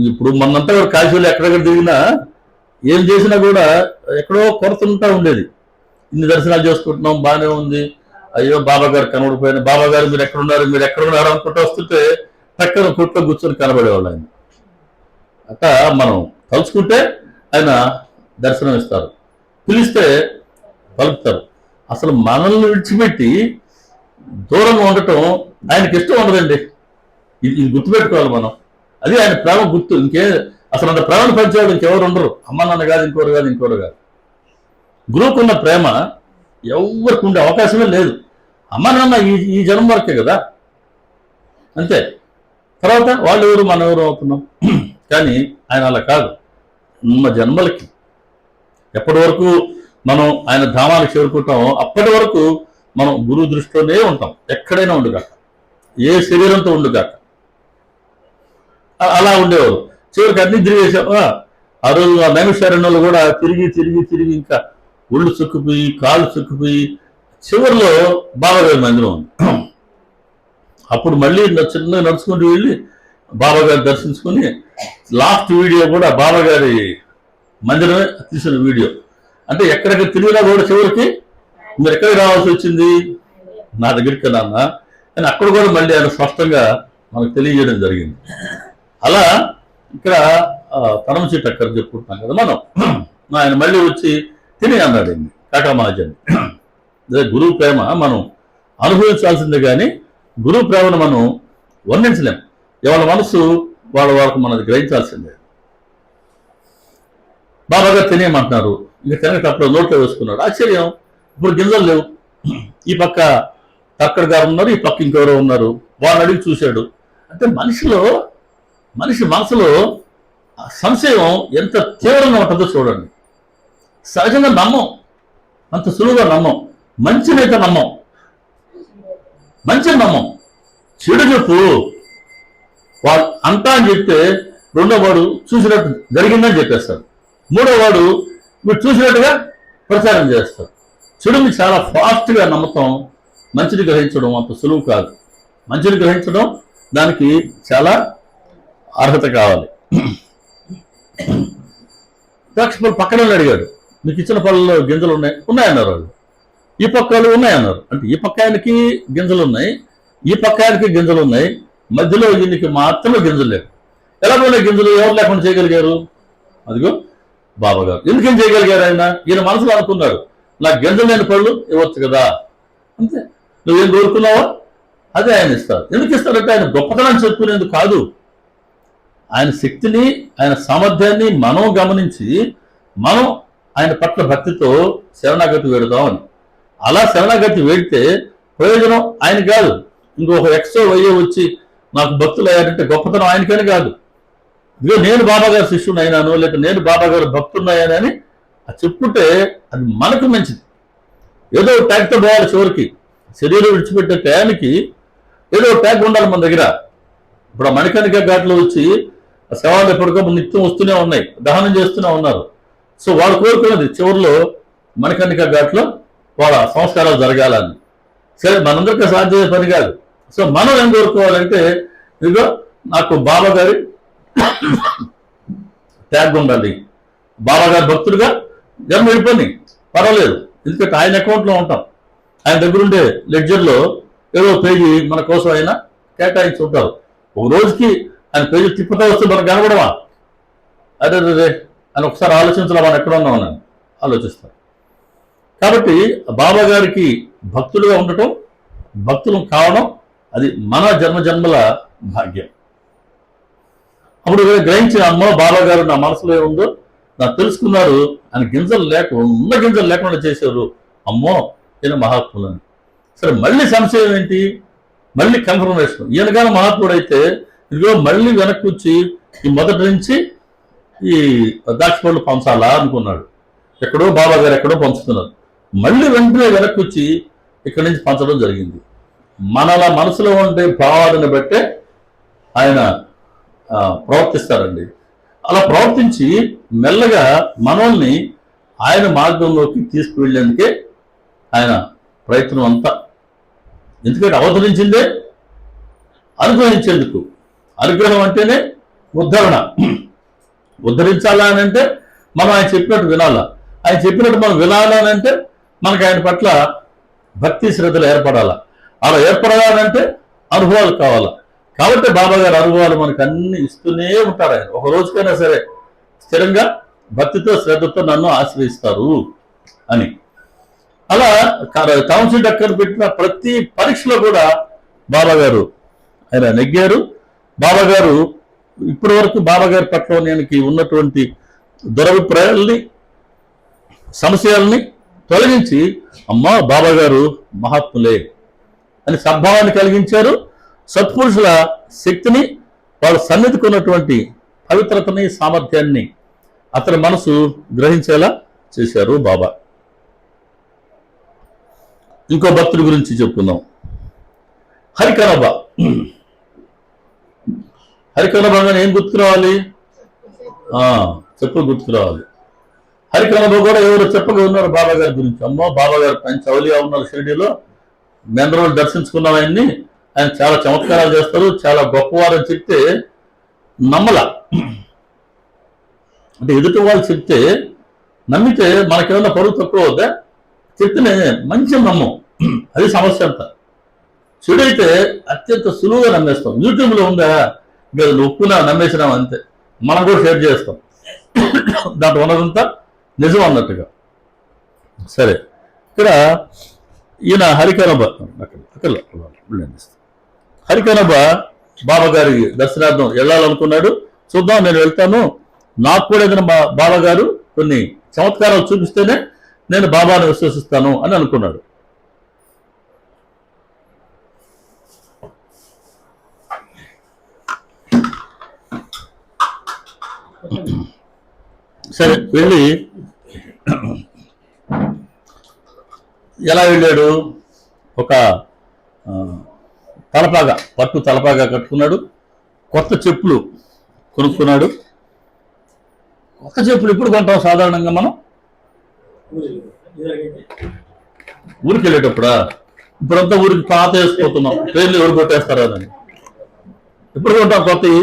ఇప్పుడు మనంతా కూడా కాశీలో ఎక్కడెక్కడ దిగినా ఏం చేసినా కూడా ఎక్కడో కొరత ఉంటా ఉండేది. ఇన్ని దర్శనాలు చేసుకుంటున్నాం, బాగానే ఉంది, అయ్యో బాబా గారు కనబడిపోయిన, బాబా గారు మీరు ఎక్కడున్నారు అనుకుంటూ వస్తుంటే పక్కన కొట్లో కూర్చొని కనబడేవాళ్ళు ఆయన. అట్లా మనం తలుచుకుంటే ఆయన దర్శనం ఇస్తారు, పిలిస్తే పలుకుతారు. అసలు మనల్ని విడిచిపెట్టి దూరంగా ఉండటం ఆయనకి ఇష్టం ఉండదండి. ఇది గుర్తుపెట్టుకోవాలి మనం. అది ఆయన ప్రేమ గుర్తు. అసలు అంత ప్రేమను పంచేవాడు ఇంకెవరు ఉండరు. అమ్మ నాన్న కాదు, ఇంకోరు కాదు. గురువుకు ఉన్న ప్రేమ ఎవరికి ఉండే అవకాశమే లేదు. అమ్మ నాన్న ఈ జన్మ వరకే కదా, అంతే. తర్వాత వాళ్ళు ఎవరు, మనం ఎవరు అవుతున్నాం. కానీ ఆయన అలా కాదు. ఉన్న జన్మలకి ఎప్పటి వరకు మనం ఆయన ధామానికి చేరుకుంటామో అప్పటి వరకు మనం గురువు దృష్టిలోనే ఉంటాం. ఎక్కడైనా ఉండుగాక, ఏ శరీరంతో ఉండుగాక. అలా ఉండేవారు. చివరికి అన్ని తిరిగేసాం. ఆ రోజు ఆ నైమిషారణ్యంలో కూడా తిరిగి ఇంకా ఒళ్ళు చుక్కుపోయి, కాళ్ళు చుక్కుపోయి, చివరిలో బాబా గారి మందిరం ఉంది. అప్పుడు మళ్ళీ చిన్నగా నడుచుకుంటూ వెళ్ళి బాబా గారు దర్శించుకుని లాస్ట్ వీడియో కూడా బాబా గారి మందిరమే తీసిన వీడియో. అంటే ఎక్కడెక్కడ తిరిగినా కూడా చివరికి మీరు ఎక్కడికి రావాల్సి వచ్చింది, నా దగ్గరికి నాన్న అని అక్కడ కూడా మళ్ళీ ఆయన స్పష్టంగా మనకు తెలియజేయడం జరిగింది. అలా ఇక్కడ తరంసి టక్కర్ చెప్పుకుంటున్నాం కదా మనం. ఆయన మళ్ళీ వచ్చి తిని అన్నాడు కాకా మహాజన్. గురువు ప్రేమ మనం అనుభవించాల్సిందే, కానీ గురువు ప్రేమను మనం వర్ణించలేం. ఎవరి మనసు వాళ్ళకు మనది గ్రహించాల్సిందే. బాబాగా తినేయమంటున్నారు, ఇంకా తినకప్పుడు నోట్లో వేసుకున్నాడు. ఆశ్చర్యం, ఇప్పుడు గింజలు లేవు. ఈ పక్క టక్కర్ గారు ఉన్నారు, ఈ పక్క ఇంకెవరో ఉన్నారు. వాళ్ళని అడిగి చూశాడు. అంటే మనిషి మనసులో సంశయం ఎంత తీవ్రంగా ఉంటుందో చూడండి. సహజంగా నమ్మం, అంత సులువుగా నమ్మం. మంచినైతే నమ్మం, మంచిని నమ్మం. చెడు చెప్పు వాడు అంతా అని చెప్తే రెండో వాడు చూసినట్టు జరిగిందని చెప్పేస్తాడు. మూడో వాడు మీరు చూసినట్టుగా ప్రచారం చేస్తాడు. చెడుని చాలా ఫాస్ట్గా నమ్మటం, మంచిని గ్రహించడం అంత సులువు కాదు. మంచిని గ్రహించడం దానికి చాలా అర్హత కావాలి. ద్రాక్ష పళ్ళు పక్కన అడిగాడు, మీకు ఇచ్చిన పళ్ళలో గింజలు ఉన్నాయన్నారు వాళ్ళు. ఈ పక్క వాళ్ళు ఉన్నాయన్నారు. అంటే ఈ పక్క ఆయనకి గింజలు ఉన్నాయి, ఈ పక్క ఆయనకి గింజలు ఉన్నాయి, మధ్యలో ఈయనకి మాత్రమే గింజలు లేవు. ఎలా పోయినా గింజలు ఎవరు లేకుండా చేయగలిగారు? అదిగో బాబాగారు. ఎందుకని చేయగలిగారు? ఈయన మనసులో అనుకున్నాడు, నాకు గింజలు లేని పళ్ళు ఇవ్వచ్చు కదా, అంతే. నువ్వేం కోరుకున్నావా అదే ఆయన ఇస్తారు. ఎందుకు ఇస్తారంటే ఆయన గొప్పతనాన్ని చెప్పుకునేందుకు కాదు, ఆయన శక్తిని, ఆయన సామర్థ్యాన్ని మనం గమనించి మనం ఆయన పట్ల భక్తితో శరణాగతి వేడుదామని. అలా శరణాగతి వేడితే ప్రయోజనం ఆయన కాదు, ఇంకొక ఎక్స్ట్రా వయ్యో వచ్చి నాకు భక్తులు అయ్యారంటే గొప్పతనం ఆయనకని కాదు. ఇదిగో నేను బాబాగారు శిష్యుని అయినాను, లేక నేను బాబాగారు భక్తున్నాయని చెప్పుకుంటే అది మనకు మంచిది. ఏదో ట్యాగ్తో పోవాలి చివరికి. శరీరం విడిచిపెట్టే టయానికి ఏదో ట్యాగ్ ఉండాలి మన దగ్గర. ఇప్పుడు ఆ మణికర్ణిక ఘాట్లో వచ్చి శవాలు ఎప్పటికో నిత్యం వస్తూనే ఉన్నాయి, దహనం చేస్తూనే ఉన్నారు. సో వాళ్ళు కోరుకున్నది చివరిలో మణికర్ణిక ఘాట్లో వాళ్ళ సంస్కారాలు జరగాలని. సరే, మనందరికీ సాధ్యమయ్యే పని కాదు. సో మనం ఏం కోరుకోవాలంటే, ఇదిగో నాకు బాబాగారి ట్యాగ్ ఉండాలి, బాబాగారి భక్తుడిగా జన్మ వెళ్ళిపోయి పర్వాలేదు, ఎందుకంటే ఆయన అకౌంట్లో ఉంటాం. ఆయన దగ్గరుండే లెడ్జర్లో ఏదో పేజీ మన కోసం ఆయన కేటాయించి ఉంటారు. ఒక రోజుకి ఆయన పేజీ తిప్పుతా వస్తే మనకు కనబడమా? అదే అని ఒకసారి ఆలోచించాలి, మనం ఎక్కడ ఉన్నామని ఆలోచిస్తాం. కాబట్టి బాబా గారికి భక్తులుగా ఉండటం, భక్తులు కావడం, అది మన జన్మజన్మల భాగ్యం. అప్పుడు గ్రహించిన, అమ్మో బాబా గారు నా మనసులో ఏముందో నాకు తెలుసుకున్నారు, ఆయన గింజలు లేకుండా చేశారు, అమ్మో ఈయన మహాత్ములని. సరే, మళ్ళీ సంశయం ఏంటి? మళ్ళీ కన్ఫర్మేషన్. ఈయనగానే మహాత్ముడు అయితే ఇదిగో మళ్ళీ వెనక్కి వచ్చి ఈ మొదటి నుంచి ఈ ద్రాక్ష పళ్ళు పంచాలా అనుకున్నాడు. ఎక్కడో బాబా గారు ఎక్కడో పంచుతున్నారు. మళ్ళీ వెంటనే వెనక్కి వచ్చి ఇక్కడి నుంచి పంచడం జరిగింది. మనలా మనసులో ఉండే భావాలను బట్టే ఆయన ప్రవర్తిస్తారండి. అలా ప్రవర్తించి మెల్లగా మనల్ని ఆయన మార్గంలోకి తీసుకువెళ్ళేందుకే ఆయన ప్రయత్నం అంతా. ఎందుకంటే అవతరించిందే అనుగ్రహించేందుకు. అనుగ్రహం అంటేనే ఉద్ధరణ. ఉద్ధరించాలా అని అంటే మనం ఆయన చెప్పినట్టు వినాలా, ఆయన చెప్పినట్టు మనం వినాలా అని అంటే మనకు ఆయన పట్ల భక్తి శ్రద్ధలు ఏర్పడాలా. అలా ఏర్పడాలంటే అనుభవాలు కావాలా. కాబట్టి బాబా గారి అనుభవాలు మనకు అన్ని ఇస్తూనే ఉంటారు. ఆయన ఒక రోజుకైనా సరే స్థిరంగా భక్తితో శ్రద్ధతో నన్ను ఆశ్రయిస్తారు అని. అలా కౌన్సిల్ అక్కడ పెట్టిన ప్రతి పరీక్షలో కూడా బాబా గారు ఆయన నెగ్గారు. బాబా గారు ఇప్పటి వరకు బాబా గారి పట్ల నేను ఉన్నటువంటి దురభిప్రాయాల్ని, సంశయాల్ని తొలగించి, అమ్మా బాబా గారు మహాత్ములే అని సద్భావాన్ని కలిగించారు. సత్పురుషుల శక్తిని, వాళ్ళ సన్నిధికి ఉన్నటువంటి పవిత్రతని, సామర్థ్యాన్ని అతని మనసు గ్రహించేలా చేశారు బాబా. ఇంకో భక్తుడి గురించి చెప్పుకుందాం. హరికనబ. హరికనబగానే ఏం గుర్తుకు రావాలి? చెప్పులు గుర్తుకు రావాలి. హరికనబ కూడా ఎవరు చెప్పగా ఉన్నారు బాబా గారి గురించి. అమ్మో బాబా గారు మంచి అవులియా ఉన్నారు షిరిడీలో, మేంద్రోలు దర్శించుకున్నాం ఆయన్ని, ఆయన చాలా చమత్కారాలు చేస్తారు, చాలా గొప్పవారు అని చెప్తే నమ్మల. అంటే ఎదుటి వాళ్ళు చెప్తే నమ్మితే మనకేమన్నా పరువు తక్కువ అవుద్దా? చెప్తేనే మంచి నమ్మం. అది సమస్య అంతా. చెడైతే అత్యంత సులువుగా నమ్మేస్తాం. యూట్యూబ్లో ఉందా, ఇంకా ఒప్పుకున్నా నమ్మేసినాం అంతే. మనం కూడా షేర్ చేస్తాం, దాంట్లో ఉన్నదంతా నిజం అన్నట్టుగా. సరే, ఇక్కడ ఈయన హరికనబ హరికనబ బాబా గారి దర్శనార్థం వెళ్ళాలనుకున్నాడు. చూద్దాం, నేను వెళ్తాను, నాకు కూడా ఏదైనా బాబా గారు కొన్ని చమత్కారాలు చూపిస్తేనే నేను బాబాను విశ్వసిస్తాను అని అనుకున్నాడు. సరే, వెళ్ళి ఎలా వెళ్ళాడు? ఒక తలపాగా, పట్టు తలపాగా కట్టుకున్నాడు, కొత్త చెప్పులు కొనుక్కున్నాడు. కొత్త చెప్పులు ఎప్పుడు కొంటాం సాధారణంగా మనం? ఊరికి వెళ్ళేటప్పుడా? ఇప్పుడంతా ఊరికి పాత వేసిపోతున్నాం, ట్రైన్లు ఎవరు కొట్టేస్తారా అని. ఎప్పుడు కొంటాం కొత్తవి?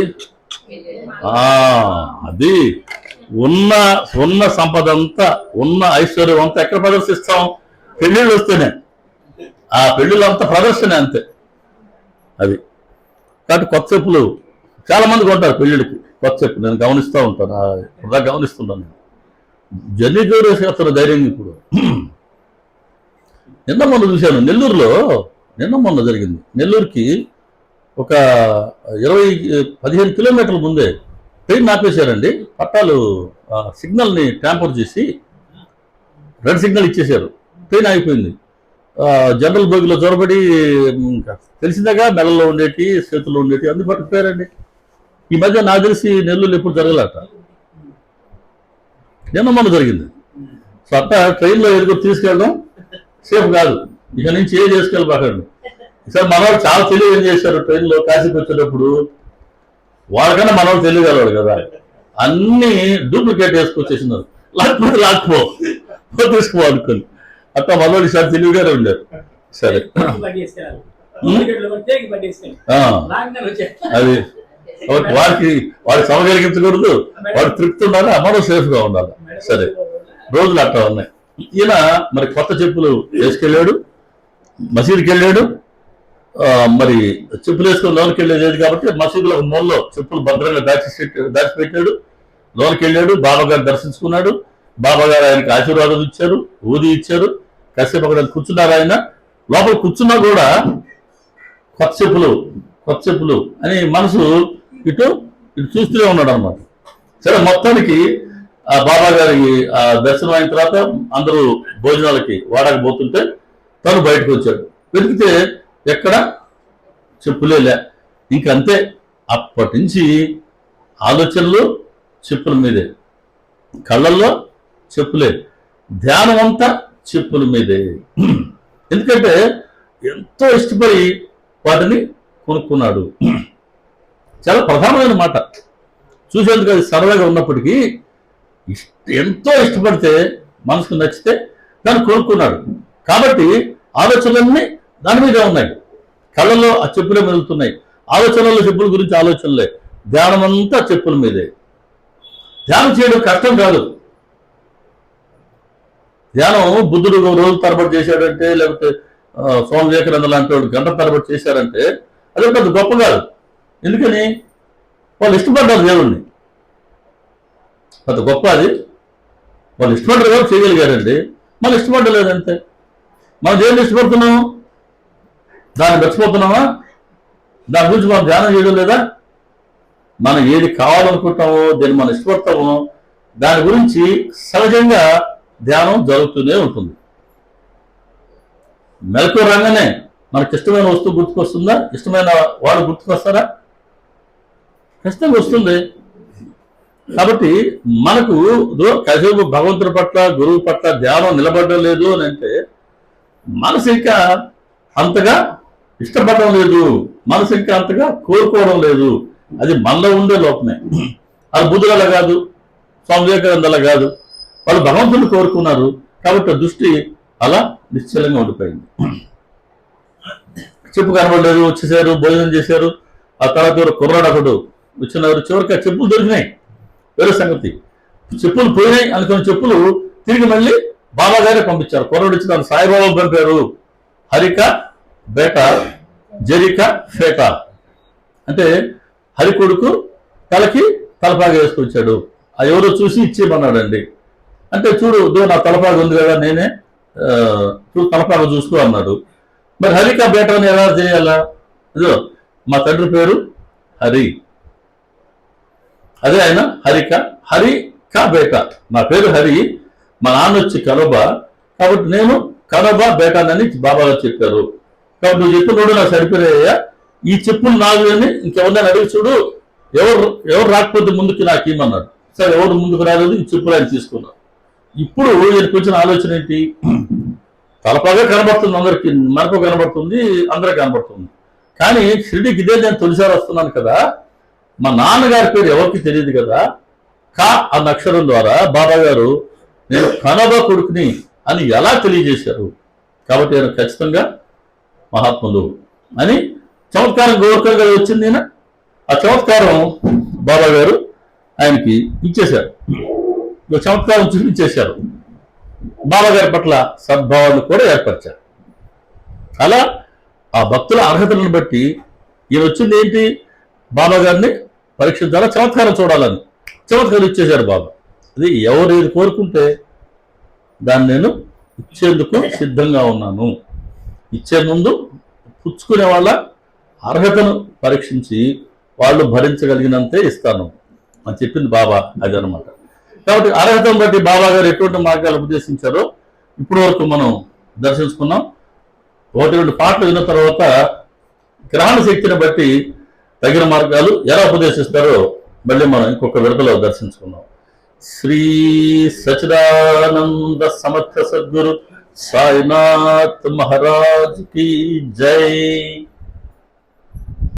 అది ఉన్న ఉన్న సంపద అంతా, ఉన్న ఐశ్వర్యం అంతా ఎక్కడ ప్రదర్శిస్తాం? పెళ్ళిళ్ళు వస్తేనే. ఆ పెళ్ళిళ్ళంతా ప్రదర్శనే అంతే. అది కాబట్టి కొత్త చెప్పులు చాలా మంది కొంటారు పెళ్ళిళ్ళకి. కొత్త చెప్పులు నేను గమనిస్తూ ఉంటాను, ఇప్పుడు గమనిస్తున్నాను నేను. జర్నీ వేసుకొస్తారు ధైర్యం. ఇప్పుడు నిన్న మొన్న చూశాను నెల్లూరులో, నిన్న మొన్న జరిగింది. నెల్లూరుకి ఒక 15 కిలోమీటర్ల ముందే ట్రైన్ ఆపేశారండి. పట్టాలు సిగ్నల్ని ట్యాంపర్ చేసి రెడ్ సిగ్నల్ ఇచ్చేశారు. ట్రైన్ ఆగిపోయింది. జనరల్ బోగిలో చొరబడి తెలిసిందాగా మెడల్లో ఉండేటి, చేతుల్లో ఉండేటి అన్ని పట్టుకుపోయారండి. ఈ మధ్య నాకు తెలిసి నెల్లూరు ఎప్పుడు జరగలేట, నిన్న మొన్న జరిగింది. సో అట్లా ట్రైన్లో ఎదుగు తీసుకెళ్ళడం సేఫ్ కాదు. ఇక నుంచి ఏం చేసుకెళ్ళిపోకండి. ఈసారి మనవాళ్ళు చాలా తెలివి ఏం చేశారు, ట్రైన్లో కాశీకి వచ్చేటప్పుడు వాళ్ళకన్నా మనవాళ్ళు తెలియగలవాడు కదా, అన్ని డూప్లికేట్ వేసుకొచ్చేసినారు. లాక్పో తీసుకోవాలనుకోని అట్లా మనవాళ్ళు ఈసారి తెలివిగానే ఉండారు. సరే అది వాడికి సమకలిగించకూడదు, వాడు తృప్తి ఉండాలి, మనం సేఫ్ గా ఉండాలి. సరే రోజులు అట్లా ఉన్నాయి. ఈయన మరి కొత్త చెప్పులు వేసుకెళ్ళాడు, మసీదుకి వెళ్ళాడు. మరి చెప్పులు వేసుకొని లోనికి వెళ్ళేది కాబట్టి మసీదులో మూలలో చెప్పులు భద్రంగా దాచిపెట్టాడు. లోనికి వెళ్ళాడు, బాబాగారు దర్శించుకున్నాడు. బాబాగారు ఆయనకి ఆశీర్వాదం ఇచ్చారు, ఊది ఇచ్చారు. కాసేపు అక్కడ కూర్చున్నారు. ఆయన లోపల కూర్చున్నా కూడా కొత్త చెప్పులు అని మనసు ఇటు చూస్తూనే ఉన్నాడు అనమాట. సరే మొత్తానికి ఆ బాబా గారికి దర్శనం అయిన తర్వాత అందరూ భోజనాలకి వాడకపోతుంటే తను బయటకు వచ్చాడు. వెతికితే ఎక్కడ చెప్పులే. ఇంకంతే, అప్పటి నుంచి ఆలోచనలు చెప్పుల మీదే, కళ్ళల్లో చెప్పులే, ధ్యానం అంతా చెప్పుల మీదే. ఎందుకంటే ఎంతో ఇష్టపడి వాటిని కొనుక్కున్నాడు. చాలా ప్రధానమైన మాట. చూసేందుకు అది సరదాగా ఉన్నప్పటికీ ఎంతో ఇష్టపడితే, మనసుకు నచ్చితే దాన్ని కొనుక్కున్నాడు. కాబట్టి ఆలోచనలన్నీ దాని మీదే ఉన్నాయి. కళ్ళలో ఆ చెప్పులే మెదులుతున్నాయి. ఆలోచనల్లో చెప్పుల గురించి ఆలోచనలే. ధ్యానం అంతా చెప్పుల మీదే. ధ్యానం చేయడం కష్టం కాదు. ధ్యానం బుద్ధుడు రోజు తరబడి చేశాడంటే, లేకపోతే స్వామి వివేకానంద లాంటి వాడు గంట తరబడి చేశారంటే అది పెద్ద గొప్ప కాదు. ఎందుకని? వాళ్ళు ఇష్టపడ్డారు దేవుణ్ణి, పెద్ద గొప్ప అది. వాళ్ళు ఇష్టపడ్డారు కాబట్టి చేయగలిగారండి. మనం ఇష్టపడలేదంతే. మనం దేవుని ఇష్టపడుతున్నాము, దాన్ని మర్చిపోతున్నామా? దాని గురించి మనం ధ్యానం చేయడం లేదా? మనం ఏది కావాలనుకుంటామో, దేన్ని మనం ఇష్టపడతామో దాని గురించి సహజంగా ధ్యానం జరుగుతూనే ఉంటుంది. మెలకు రాగానే మనకి ఇష్టమైన వస్తువు గుర్తుకొస్తుందా? ఇష్టమైన వాడు గుర్తుకొస్తారా? ఖచ్చితంగా వస్తుంది. కాబట్టి మనకు కాసేపు భగవంతుడి పట్ల, గురువు పట్ల ధ్యానం నిలబడడం లేదు అని అంటే మనసు ఇంకా అంతగా ఇష్టపడడం లేదు, మనసు ఇంకా అంతగా కోరుకోవడం లేదు. అది మనలో ఉండే లోపమే. అది బుద్ధుల కాదు, స్వామి వివేకానందలా కాదు. వాళ్ళు భగవంతుని కోరుకున్నారు కాబట్టి దృష్టి అలా నిశ్చలంగా ఉండిపోయింది. చెప్పు కనబడలేదు, వచ్చేసారు, భోజనం చేశారు. ఆ తర్వాత కుర్రాడు ఒకడు వచ్చినారు. చివరికి ఆ చెప్పులు దొరికినాయి, వేరే సంగతి. చెప్పులు పోయినాయి అనుకున్న చెప్పులు తిరిగి మళ్ళీ బాబా గారే పంపించారు. కుర్రాడు వచ్చి దాన్ని సాయిబాబా పంపారు. హరిక బేట జరిక ఫేట అంటే హరి కొడుకు తలకి తలపాగా వేసుకొచ్చాడు. ఆ ఎవరో చూసి ఇచ్చేయమన్నాడండి. అంటే చూడు నా తలపాగా ఉంది కదా, నేనే తలపాగా చూసుకో అన్నాడు. మరి హరిక బేటని ఎలా చేయాలా? ఇదో మా తండ్రి పేరు హరి, అదే ఆయన హరిక బేట. నా పేరు హరి, మా నాన్న వచ్చి కనబ, కాబట్టి నేను కనబ బేటానని బాబా గారు చెప్పారు. కాబట్టి నువ్వు చెప్పినోడు నాకు సరిపోయాయా, ఈ చెప్పులు నాలుగు అని ఇంకెవరిని అడిగి చూడు, ఎవరు రాకపోతే ముందుకి నాకు ఇమ్మన్నాడు. సరే ఎవరు ముందుకు రాలేదు, ఈ చెప్పులు ఆయన తీసుకున్నారు. ఇప్పుడు ఈయనకు వచ్చిన ఆలోచన ఏంటి? తలపాగా కనబడుతుంది అందరికి, మనకు కనబడుతుంది, అందరికి కనబడుతుంది. కానీ షిరిడీకి ఇదే నేను తొలిసారి వస్తున్నాను కదా, మా నాన్నగారి పేరు ఎవరికి తెలియదు కదా. కా అన్న అక్షరం ద్వారా బాబా గారు నేను కనబ కొడుకుని అని ఎలా తెలియజేశారు. కాబట్టి ఆయన ఖచ్చితంగా మహాత్ములు అని చమత్కారం గోవర్కర్ గారు వచ్చింది. ఆ చమత్కారం బాబా గారు ఆయనకి ఇచ్చేశారు. చమత్కారం చూపించేశారు. బాబా గారి పట్ల సద్భావాన్ని కూడా ఏర్పరిచారు. అలా ఆ భక్తుల అర్హతలను బట్టి ఈయన వచ్చింది ఏంటి, బాబా గారిని పరీక్షించాలా, చమత్కారం చూడాలని చమత్కారం ఇచ్చేశారు బాబా. అది ఎవరు ఏది కోరుకుంటే దాన్ని నేను ఇచ్చేందుకు సిద్ధంగా ఉన్నాను. ఇచ్చే ముందు పుచ్చుకునే వాళ్ళ అర్హతను పరీక్షించి వాళ్ళు భరించగలిగినంతే ఇస్తాను అని చెప్పింది బాబా. అది అనమాట. కాబట్టి అర్హతను బట్టి బాబా గారు ఎటువంటి మార్గాలు ఉపదేశించారో ఇప్పటి వరకు మనం దర్శించుకున్నాం. 1-2 పాటలు విన్న తర్వాత గ్రహణ శక్తిని బట్టి తగిన మార్గాలు ఎలా ఉపదేశిస్తారో మళ్ళీ మనం ఇంకొక విడతలో దర్శించుకున్నాం. శ్రీ సచిదానంద సమర్థ సద్గురు సాయినాథ్ మహారాజ్ की जय।